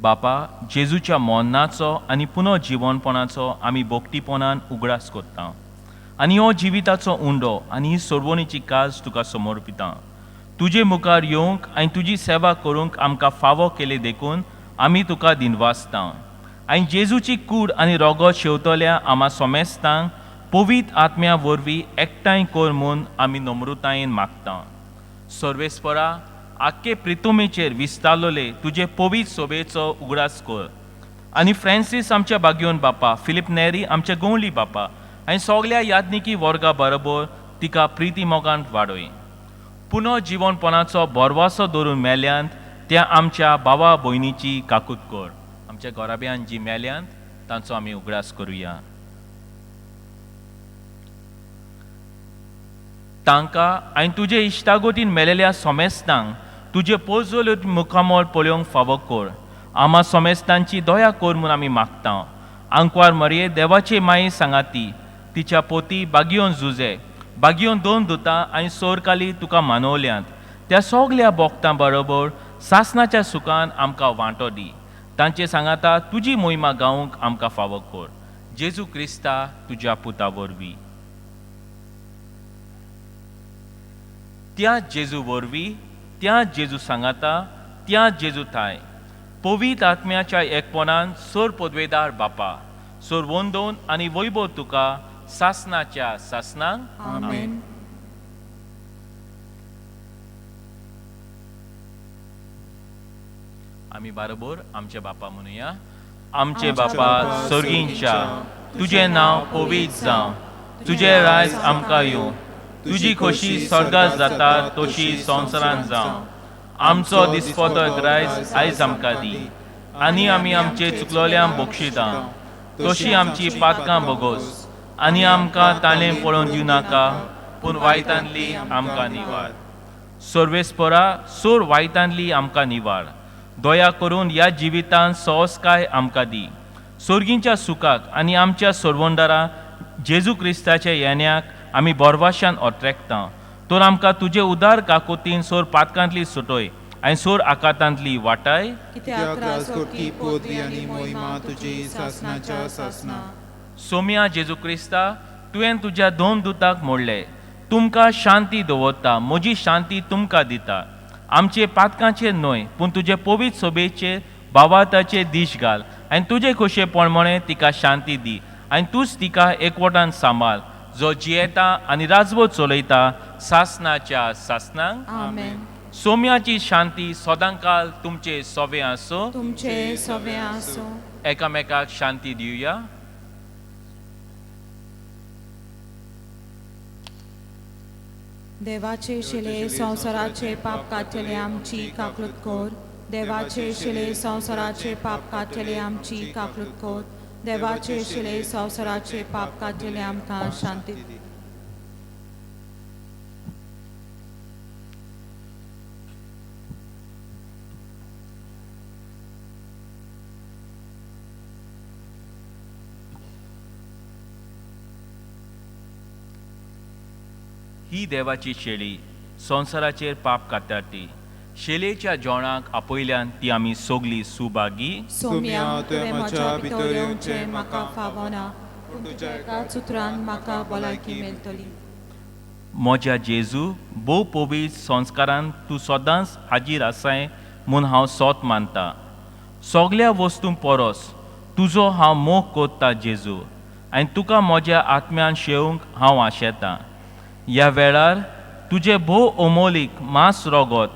[SPEAKER 2] बापा, जेजूच्या मोन्नाचो आनी पुनर्जीवनपणाचो आमी भोक्तीपणान उगडास करता आनी हो जिविताचो उंडो आनी ही सोडवणीची काज तुका समर्पिता. तुजे मुखार येवंक आनी तुजी सेवा करूंक आमकां फावो केले देखून आमी तुका दिनवासता. आनी जेजूची कूड आनी रोगोत शेवतल्या आमा सोमेस्तांक पवीत आत्म्या वरवीं एकठांय कर म्हूण आमी नम्रतायेन मागता. सर्वेस्परा, आख्खे प्रितुमेचेर विस्तारलोले तुजे पवीत सोबेचो उगडास कर. आनी फ्रांसीस आमच्या बागयोन बापा, फिलिप नेरी आमच्या गोंवली बापा आनी सगल्या याज्ञिकी वर्गा बरोबर तिका प्रिती मोगान वाडय. पुनर्जीवनपणाचो बोरवासो धरून मेल्यांत त्या आमच्या भावा भयणीची काकूट कर. आमच्या घोराब्यान जी मेल्यांत तांचो आमी उगडास करुया. तांकां आनी तुजे इश्टागोतीन मेलेल्या सोमेस्तांक तुजे पोजोल्यो मुखामोल पळोवंक फावो कर. आमा सोमेस्तांची दया कर म्हूण आमी मागता. आंकवार मरये देवाचे माये सांगाती तिच्या पोती बागयोन झुजे बागयोन 2 दुतां आनी सोरकाली तुका मानवल्यांत. त्या सगल्या भोगतां बरोबर सासणाच्या सुखान आमकां वांटो दी. तांचे सांगाता तुजी मोहिमा गावंक आमकां फावो कर. जेजू क्रिस्ता तुज्या पुता वरवीं. त्या जेजू वरवीं त्या जेजू सांगाता त्या जेजू थाय पवित्र आत्म्याच्या एकपणान सोर पदवेदार बापा सोर वंदोन आनी वैभव तुका सासणाच्या सासणांक
[SPEAKER 1] आमेन.
[SPEAKER 2] आमी बरोबर आमचे बापा म्हणुया. आमचे बापा स्वर्गींच्या तुझे नांव पवित्र जावं. तुझे रायज आमकां येवं. तुजी खोशी स्वर्गांत जाता तशी संवसारांत जावं. आमचो दिसपतो रायज आयज आमकां दी. आनी आमी आमचे चुकलोल्यांक बक्षिता तशी आमची पातकां बोगोस. आनी आमकां ताणें पळोवन दिवं नाका पूण वायटांतली आमकां निवाड. सर्वेस्परा सोर वायटांतली आमकां निवाड. दया करून ह्या जिवितांत सोंसकाय आमकां दी. सर्गींच्या सुखाक आनी आमच्या सोरवंडारा जेजू क्रिस्ताच्या येण्याक आमी बोरवाशान ओट्रेकता. तर आमकां तुजे उदार काकुतीन सोर पातकांतली सुटय आनी सोर आकांतांतली वाटाय.
[SPEAKER 7] कित्याक राजकोटकी पदवी आनी मोहिमा तुजी सासणाच्या सासणा.
[SPEAKER 2] सोम्या जेजू क्रिस्ता तुवें तुज्या 2 दुतांक मोडले. तुमकां शांती दवरता म्हजी शांती तुमकां दिता. आमचे पातकांचेर न्हय पूण तुजे पवित्र सोबेचेर भावाताचेर दीश घाल आनी तुजे खोशेपण म्हणे तिका शांती दी. आनी तूंच तिका एकवटान सांबाळ जो जियेता आनी राजवट चलयता सासणाच्या सासणांक.
[SPEAKER 1] आमेन.
[SPEAKER 2] सोम्याची शांती सदांकाल तुमचे सोबे आसो.
[SPEAKER 1] तुमचे सोबे आसो.
[SPEAKER 2] एकामेकाक शांती दिवया.
[SPEAKER 1] देवाचे शिले संवसाराचे पाप काडटले आमची काकूट कोर. देवाचे शिले संवसाराचे पाप काडटले आमची काकूट कोर. देवाचे शिले संवसाराचे पाप काडटले आमकां शांती दी.
[SPEAKER 2] ही देवाची शेळी संवसाराचेर पाप कातारती. शेलेच्या जेवणाक आपयल्यान ती आमी सोगली सुभागी.
[SPEAKER 1] सोम्या तुवें म्हज्या भितर येवचें म्हाका फावना पूण तुज्या एकाच उतरान म्हाका भलायकी मेळटली.
[SPEAKER 2] म्हज्या जेजू भोव पवित्र संस्कारांत तूं सदांच हाजीर आसाय म्हूण हांव सोत मानता. सगल्या वस्तूं परस तुजो हांव मोग कोत्ता जेजू आनी तुका म्हज्या आत्म्यान शेवंक हांव आशेतां. ह्या वेळार तुजे भोव अमोलीक मांस रोगोत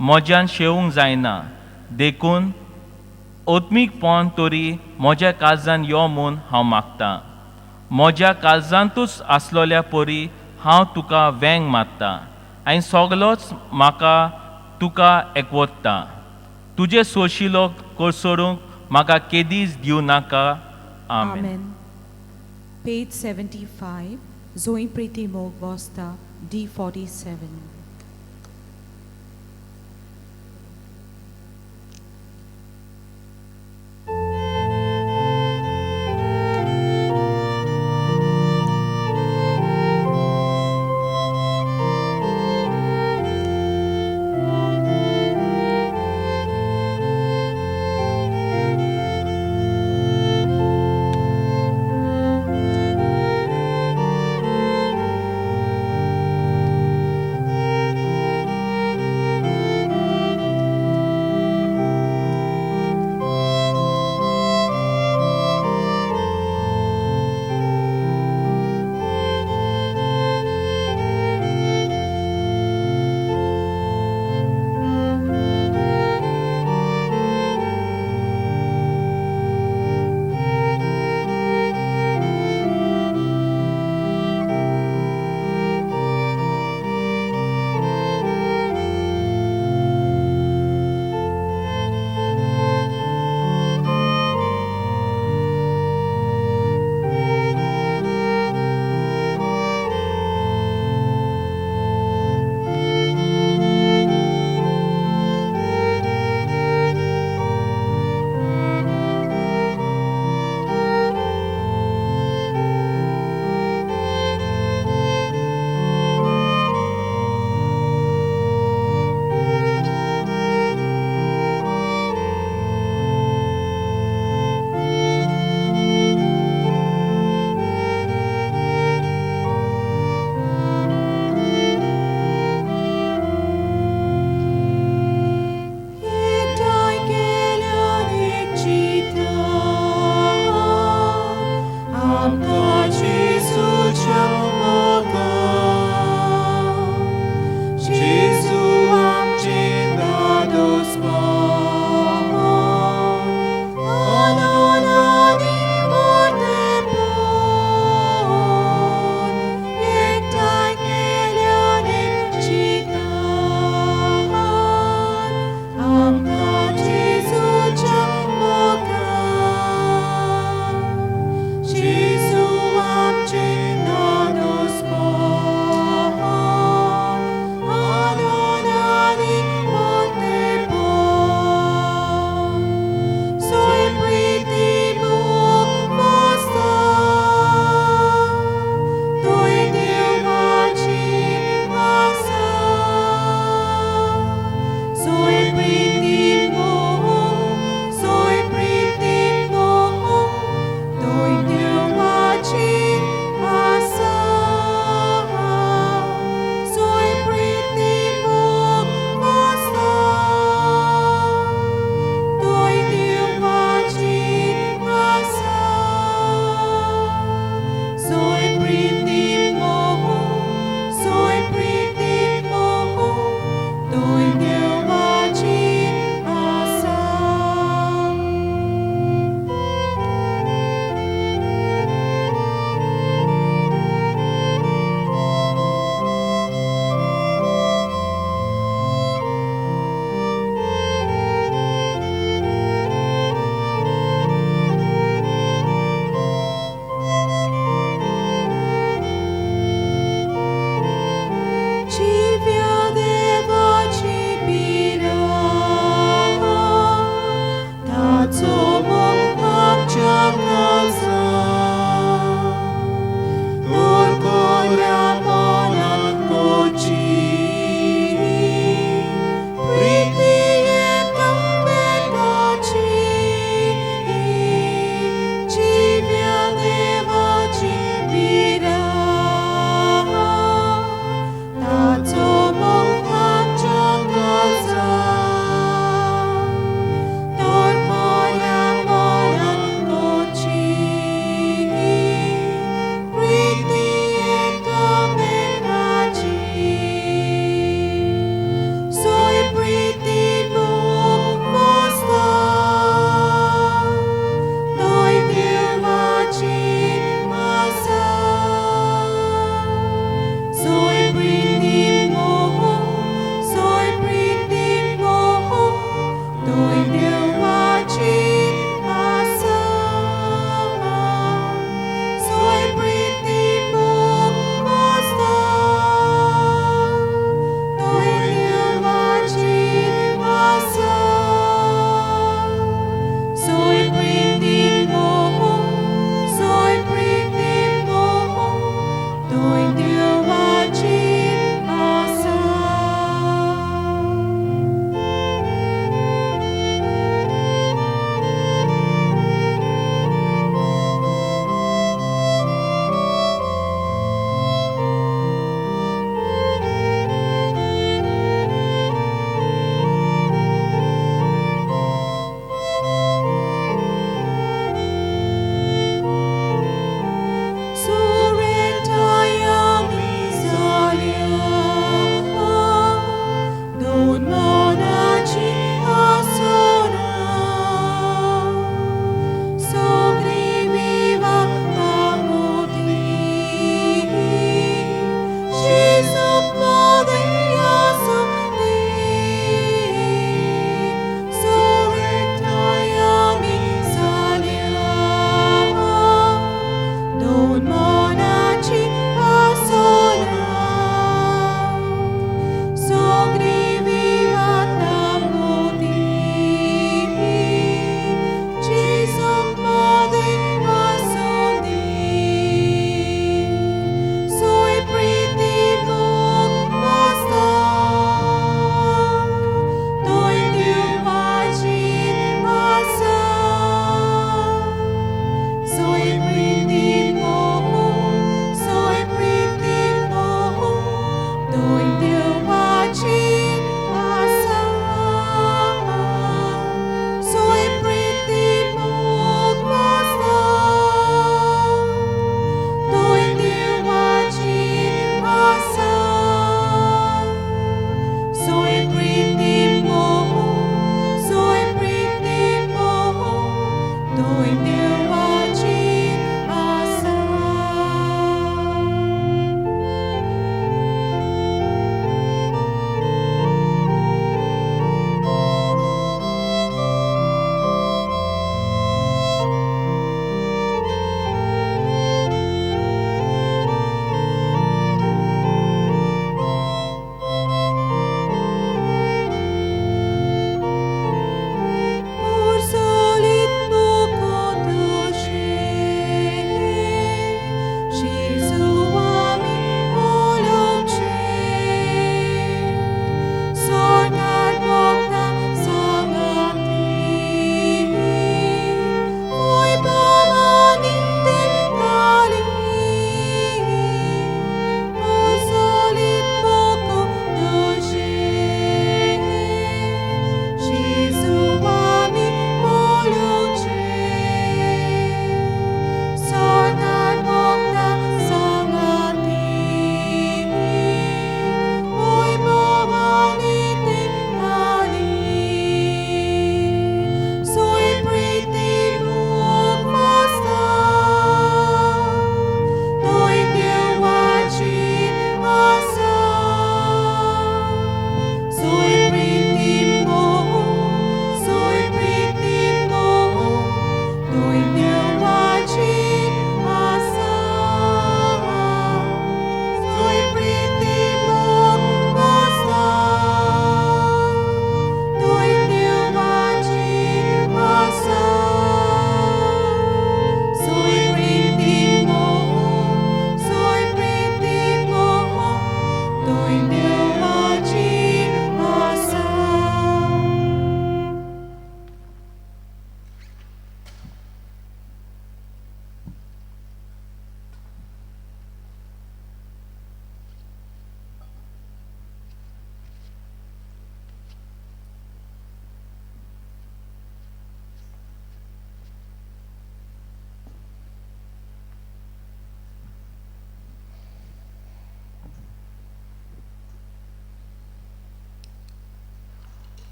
[SPEAKER 2] म्हज्यान शेवूंक जायना देखून ओत्मीकपण तरी म्हज्या काळजान यो म्हूण हांव मागतां. म्हज्या काळजांतूच आसलोल्या परी हांव तुका वेंग मारतां आनी सगलोच म्हाका तुका एकवटता. तुजे सोशिलो कोसरूंक म्हाका केदीच दिवं नाका. आमेन.
[SPEAKER 1] Page 75, Zoe Priti Mog Vosta, D47.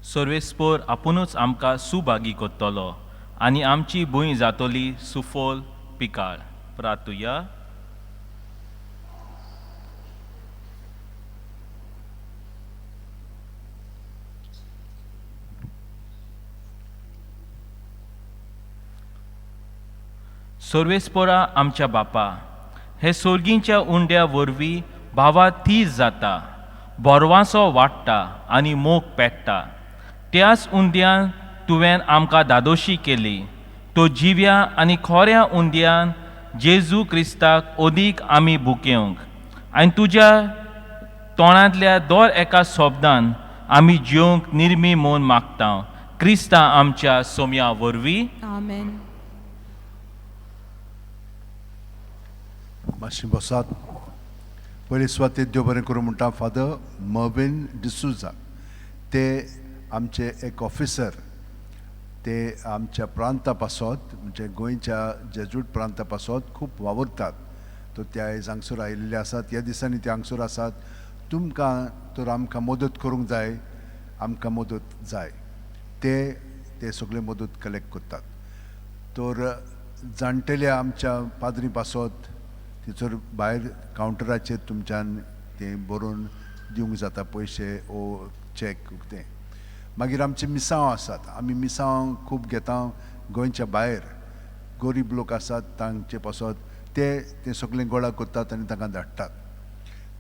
[SPEAKER 2] सर्वेस्पोर आपुणूच आमकां सुभागी कोत्तलो आनी आमची भूंय जातली सुफोल पिकाळ. प्रार्थुया. सर्वेस्पोरा आमच्या बापा, हे सोर्गींच्या उंड्या वरवीं भावा तीज जाता, बोरवांसो वाडटा आनी मोग पेट्टा. त्याच उंद्यान तुवें आमकां दादोशी केली. तो जिव्या आनी खोऱ्या उंद्यान जेजू क्रिस्ताक ओदीक आमी बुकेवंक आनी तुज्या तोंडांतल्या दर एका शब्दान आमी जिवंक निर्मी मोन मागता. क्रिस्ता आमच्या सोम्या वरवीं.
[SPEAKER 1] आमेन.
[SPEAKER 8] मातशी बसात. पयली स्वाती देव बरें करूं म्हणटा फादर मर्विन डिसूजा. ते आमचे एक ऑफिसर, ते आमच्या प्रांता पासत म्हणजे गोंयच्या जेजूट प्रांता पासत खूब वावुरतात. तो ते आयज हांगसर आयिल्ले आसात. ह्या दिसांनी ते हांगसर आसात. तुमकां तर आमकां मदत करूंक जाय, आमकां मदत जाय. ते सगळे मदत कलेक्ट करतात. तर जाणटेल्या आमच्या पाद्री पासत थंयसर भायर कावंटराचेर तुमच्यान तें बरोवन दिवंक जाता पयशे ओ चॅक तें. मागीर आमचे मिसांव आसात. आमी मिसांव खूब घेता गोंयच्या भायर. गरीब लोक आसात तांचे पासत ते सगळें गोळा करतात आनी तांकां धाडटात.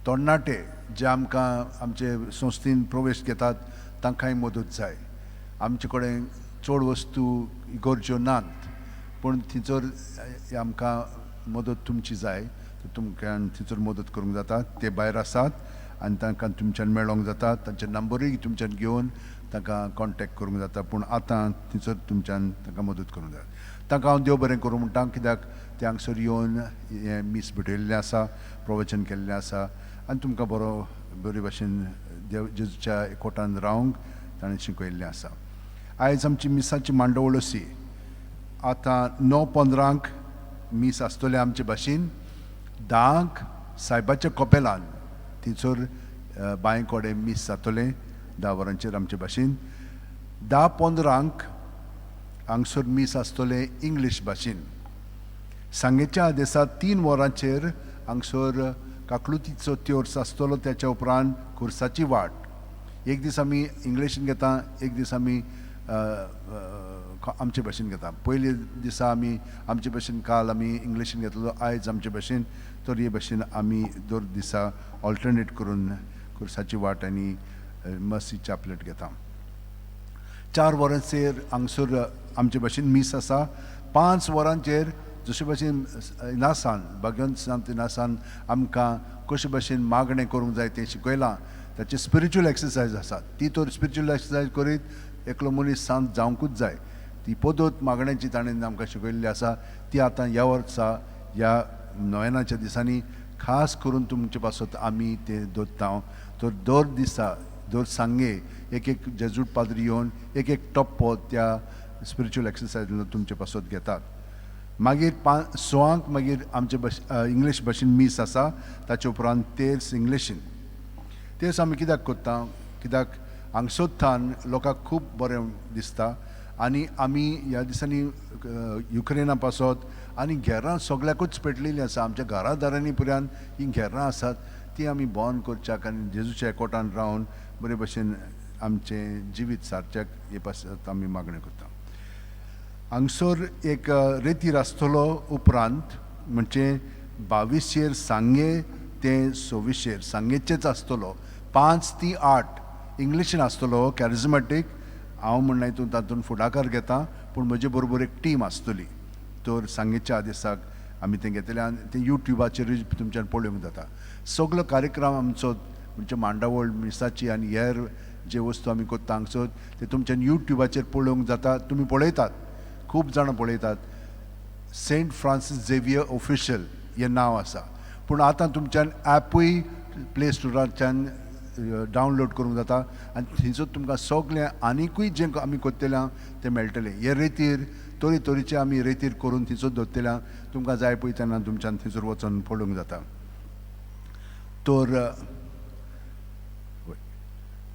[SPEAKER 8] तरणाटे जे आमकां आमचे संस्थेन प्रवेश घेतात तांकांय मदत जाय. आमचे कडेन चड वस्तू गरज्यो नात, पूण थंयसर आमकां मदत तुमची जाय. तुमकां थंयसर मदत करूंक जाता. ते भायर आसात आनी तांकां तुमच्यान मेळोंक जाता. तांचे नंबरूय तुमच्यान घेवन तांकां कॉन्टेक्ट करूंक जाता. पूण आतां थंयसर तुमच्यान तांकां मदत करूंक जाय. तांकां हांव देव बरें करूं म्हणटा, कित्याक ते हांगसर येवन हें मीस भेटयल्लें आसा, प्रवचन केल्लें आसा आनी तुमकां बरे भाशेन देव जेजूच्या एकवटान रावंक ताणें शिकयल्लें आसा. आयज आमची मिसाची मांडवळ अशी. आतां 9:15 मीस आसतले आमचे भाशेन. 10 सायबाच्या कपेलान थंयसर बांय कडेन मीस जातलें 10 वरांचेर आमचे भाशेन. 10:15 हांगसर मीस आसतलें इंग्लीश भाशेन. सांजेच्या आदेसाक 3 वरांचेर हांगसर काकलुतीचो तिर्स आसतलो. त्याच्या उपरांत खुर्साची वाट. एक दीस आमी इंग्लिशीन घेता, एक दीस आमी आमचे भाशेन घेता. पयले दिसा आमी आमचे भाशेन, काल आमी इंग्लिशीन घेतलो, आयज आमचे भाशेन. तर हे भाशेन आमी दर दिसा ऑल्टरनेट करून खुर्साची वाट आनी मसी चॅपलेट घेता. 4 वरांचेर हांगसर आमचे भाशेन मीस आसा. 5 वरांचेर जशे भाशेन इनासान भगवंत सांत इनासान आमकां कशे भाशेन मागणें करूंक जाय तें शिकयलां. ताचे स्पिरिच्युअल एक्सरसायज आसात. ती तर स्पिरिच्युअल एक्सरसायज करीत एकलो मनीस शांत जावंकूच जाय. ती पद्दत मागण्याची ताणें आमकां शिकयल्ली आसा. ती आतां ह्या वर्सा ह्या नोवेनाच्या दिसांनी खास करून तुमचे पासत आमी ते दवरता. तर दर दिसा दर सांगे एक जेजूट पाद्री येवन एक टप्पो त्या स्पिरिच्युअल एक्सरसायज तुमचे पासत घेतात. मागीर 6 मागीर आमचे इंग्लीश भाशेन मीस आसा. ताचे उपरांत तेर्स इंग्लिशीन. तेच आमी कित्याक करता, कित्याक हांगसोत्तान लोकांक खूब बरें दिसता. आनी आमी ह्या दिसांनी युक्रेना पासत आनी घरां सगळ्याकूच पेटलेलीं आसा. आमच्या घरादारांनी पुरान ही घरां आसात ती आमी बंद करच्याक आनी जेजूच्या एकवटान रावन बरे भशेन आमचें जिवीत सारच्याक हे पासत आमी मागणें करता. हांगसर एक रेतीर आसतलो उपरांत म्हणजे 22 सांगे ते 26 सांगेचेच आसतलो. 5 ते 8 इंग्लिशीन आसतलो कॅरिझमॅटीक. हांव म्हणना हितून तातूंत फुडाकार घेता, पूण म्हजे बरोबर एक टीम आसतली. तर सांगेच्या आदेसाक आमी तें घेतलें आनी तें यूट्यूबाचेरूय तुमच्यान पळोवंक जाता. सगळो कार्यक्रम आमचो म्हणजे मांडावळ मिसाची आनी हेर जे वस्तू आमी करता हांगसर ते तुमच्यान यूट्यूबाचेर पळोवंक जाता. तुमी पळयतात, खूब जाणां पळयतात. सेंट फ्रांसीस झेवियर ऑफिशियल हें नांव आसा. पूण आतां तुमच्यान ॲपूय प्ले स्टोराच्यान डावनलोड करूंक जाता आनी थंयसर तुमकां सगळें आनिकूय जें आमी करतलें तें मेळटलें. हे रेतीर तरेतरेचे आमी रेतीर करून थंयसर दवरतलें. तुमकां जाय पळय तेन्ना तुमच्यान थंयसर वचून पळोवंक जाता. तर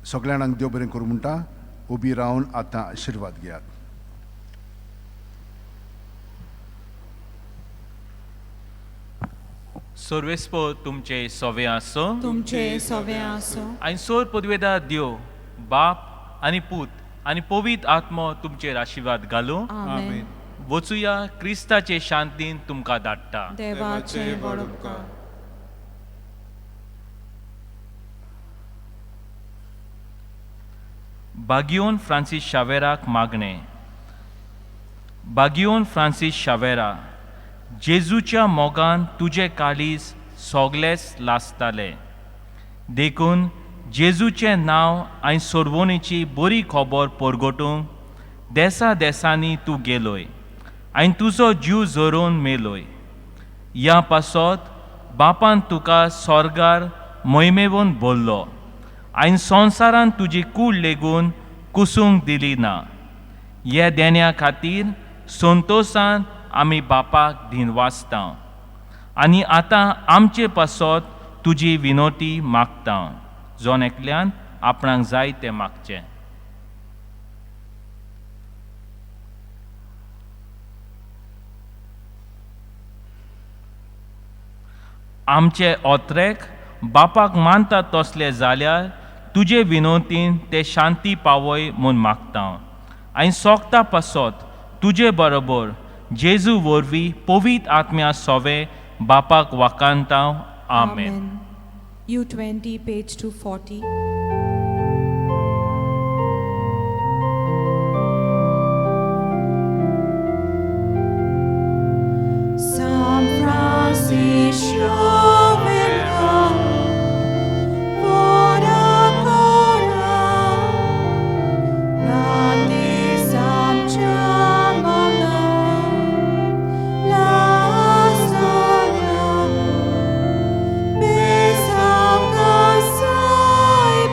[SPEAKER 8] सगळ्यांक देव बरें करूं म्हणटा. उबी रावन आतां आशिर्वाद घेयात.
[SPEAKER 2] सर्वेस्पो तुमचे सोवे आसो.
[SPEAKER 1] तुमचे सवे आसो.
[SPEAKER 2] आनी सोर पदवेदार देव बाप आनी पूत आनी पवित्र आत्मो तुमचेर आशिर्वाद घालूं.
[SPEAKER 1] आमेन.
[SPEAKER 2] वचुया क्रिस्ताचे शांतीन तुमकां धाडटा.
[SPEAKER 1] देवाचे व्हड उपकार.
[SPEAKER 2] बागियोन फ्रांसीस शावेराक मागणे. बागियोन फ्रांसीस शावेरा, जेजूच्या मोगान तुजे काळीज सोगलेच लासताले. देखून जेजूचें नांव आनी सोर्वोनीची बरी खबर परगटूंक देसा देसांनी तूं गेलोय आनी तुजो जीव जोरून मेलोय. ह्या पासत बापान तुका स्वर्गार मोहिमेवून भरलो आनी संवसारान तुजी कूड लेगून कुसूंक दिली ना. हे देण्या खातीर संतोशान आमी बापाक दिनवासता आनी आतां आमचे पासत तुजी विनोटी मागता. जोन एकल्यान आपणाक जाय तें मागचें. आमचे ओत्रेक बापाक मानता तसले जाल्यार तुजे विनोतीन ते शांती पावय म्हूण मागता आनी सोगता पासत तुजे बरोबर जेजू वरवीं पवित्र आत्म्या सोवे बापाक वाकांता. आमेन.
[SPEAKER 1] U20, page 240. San Francisco Besam kasai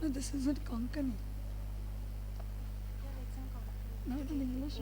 [SPEAKER 9] No, this isn't Konkani. No, it's in English.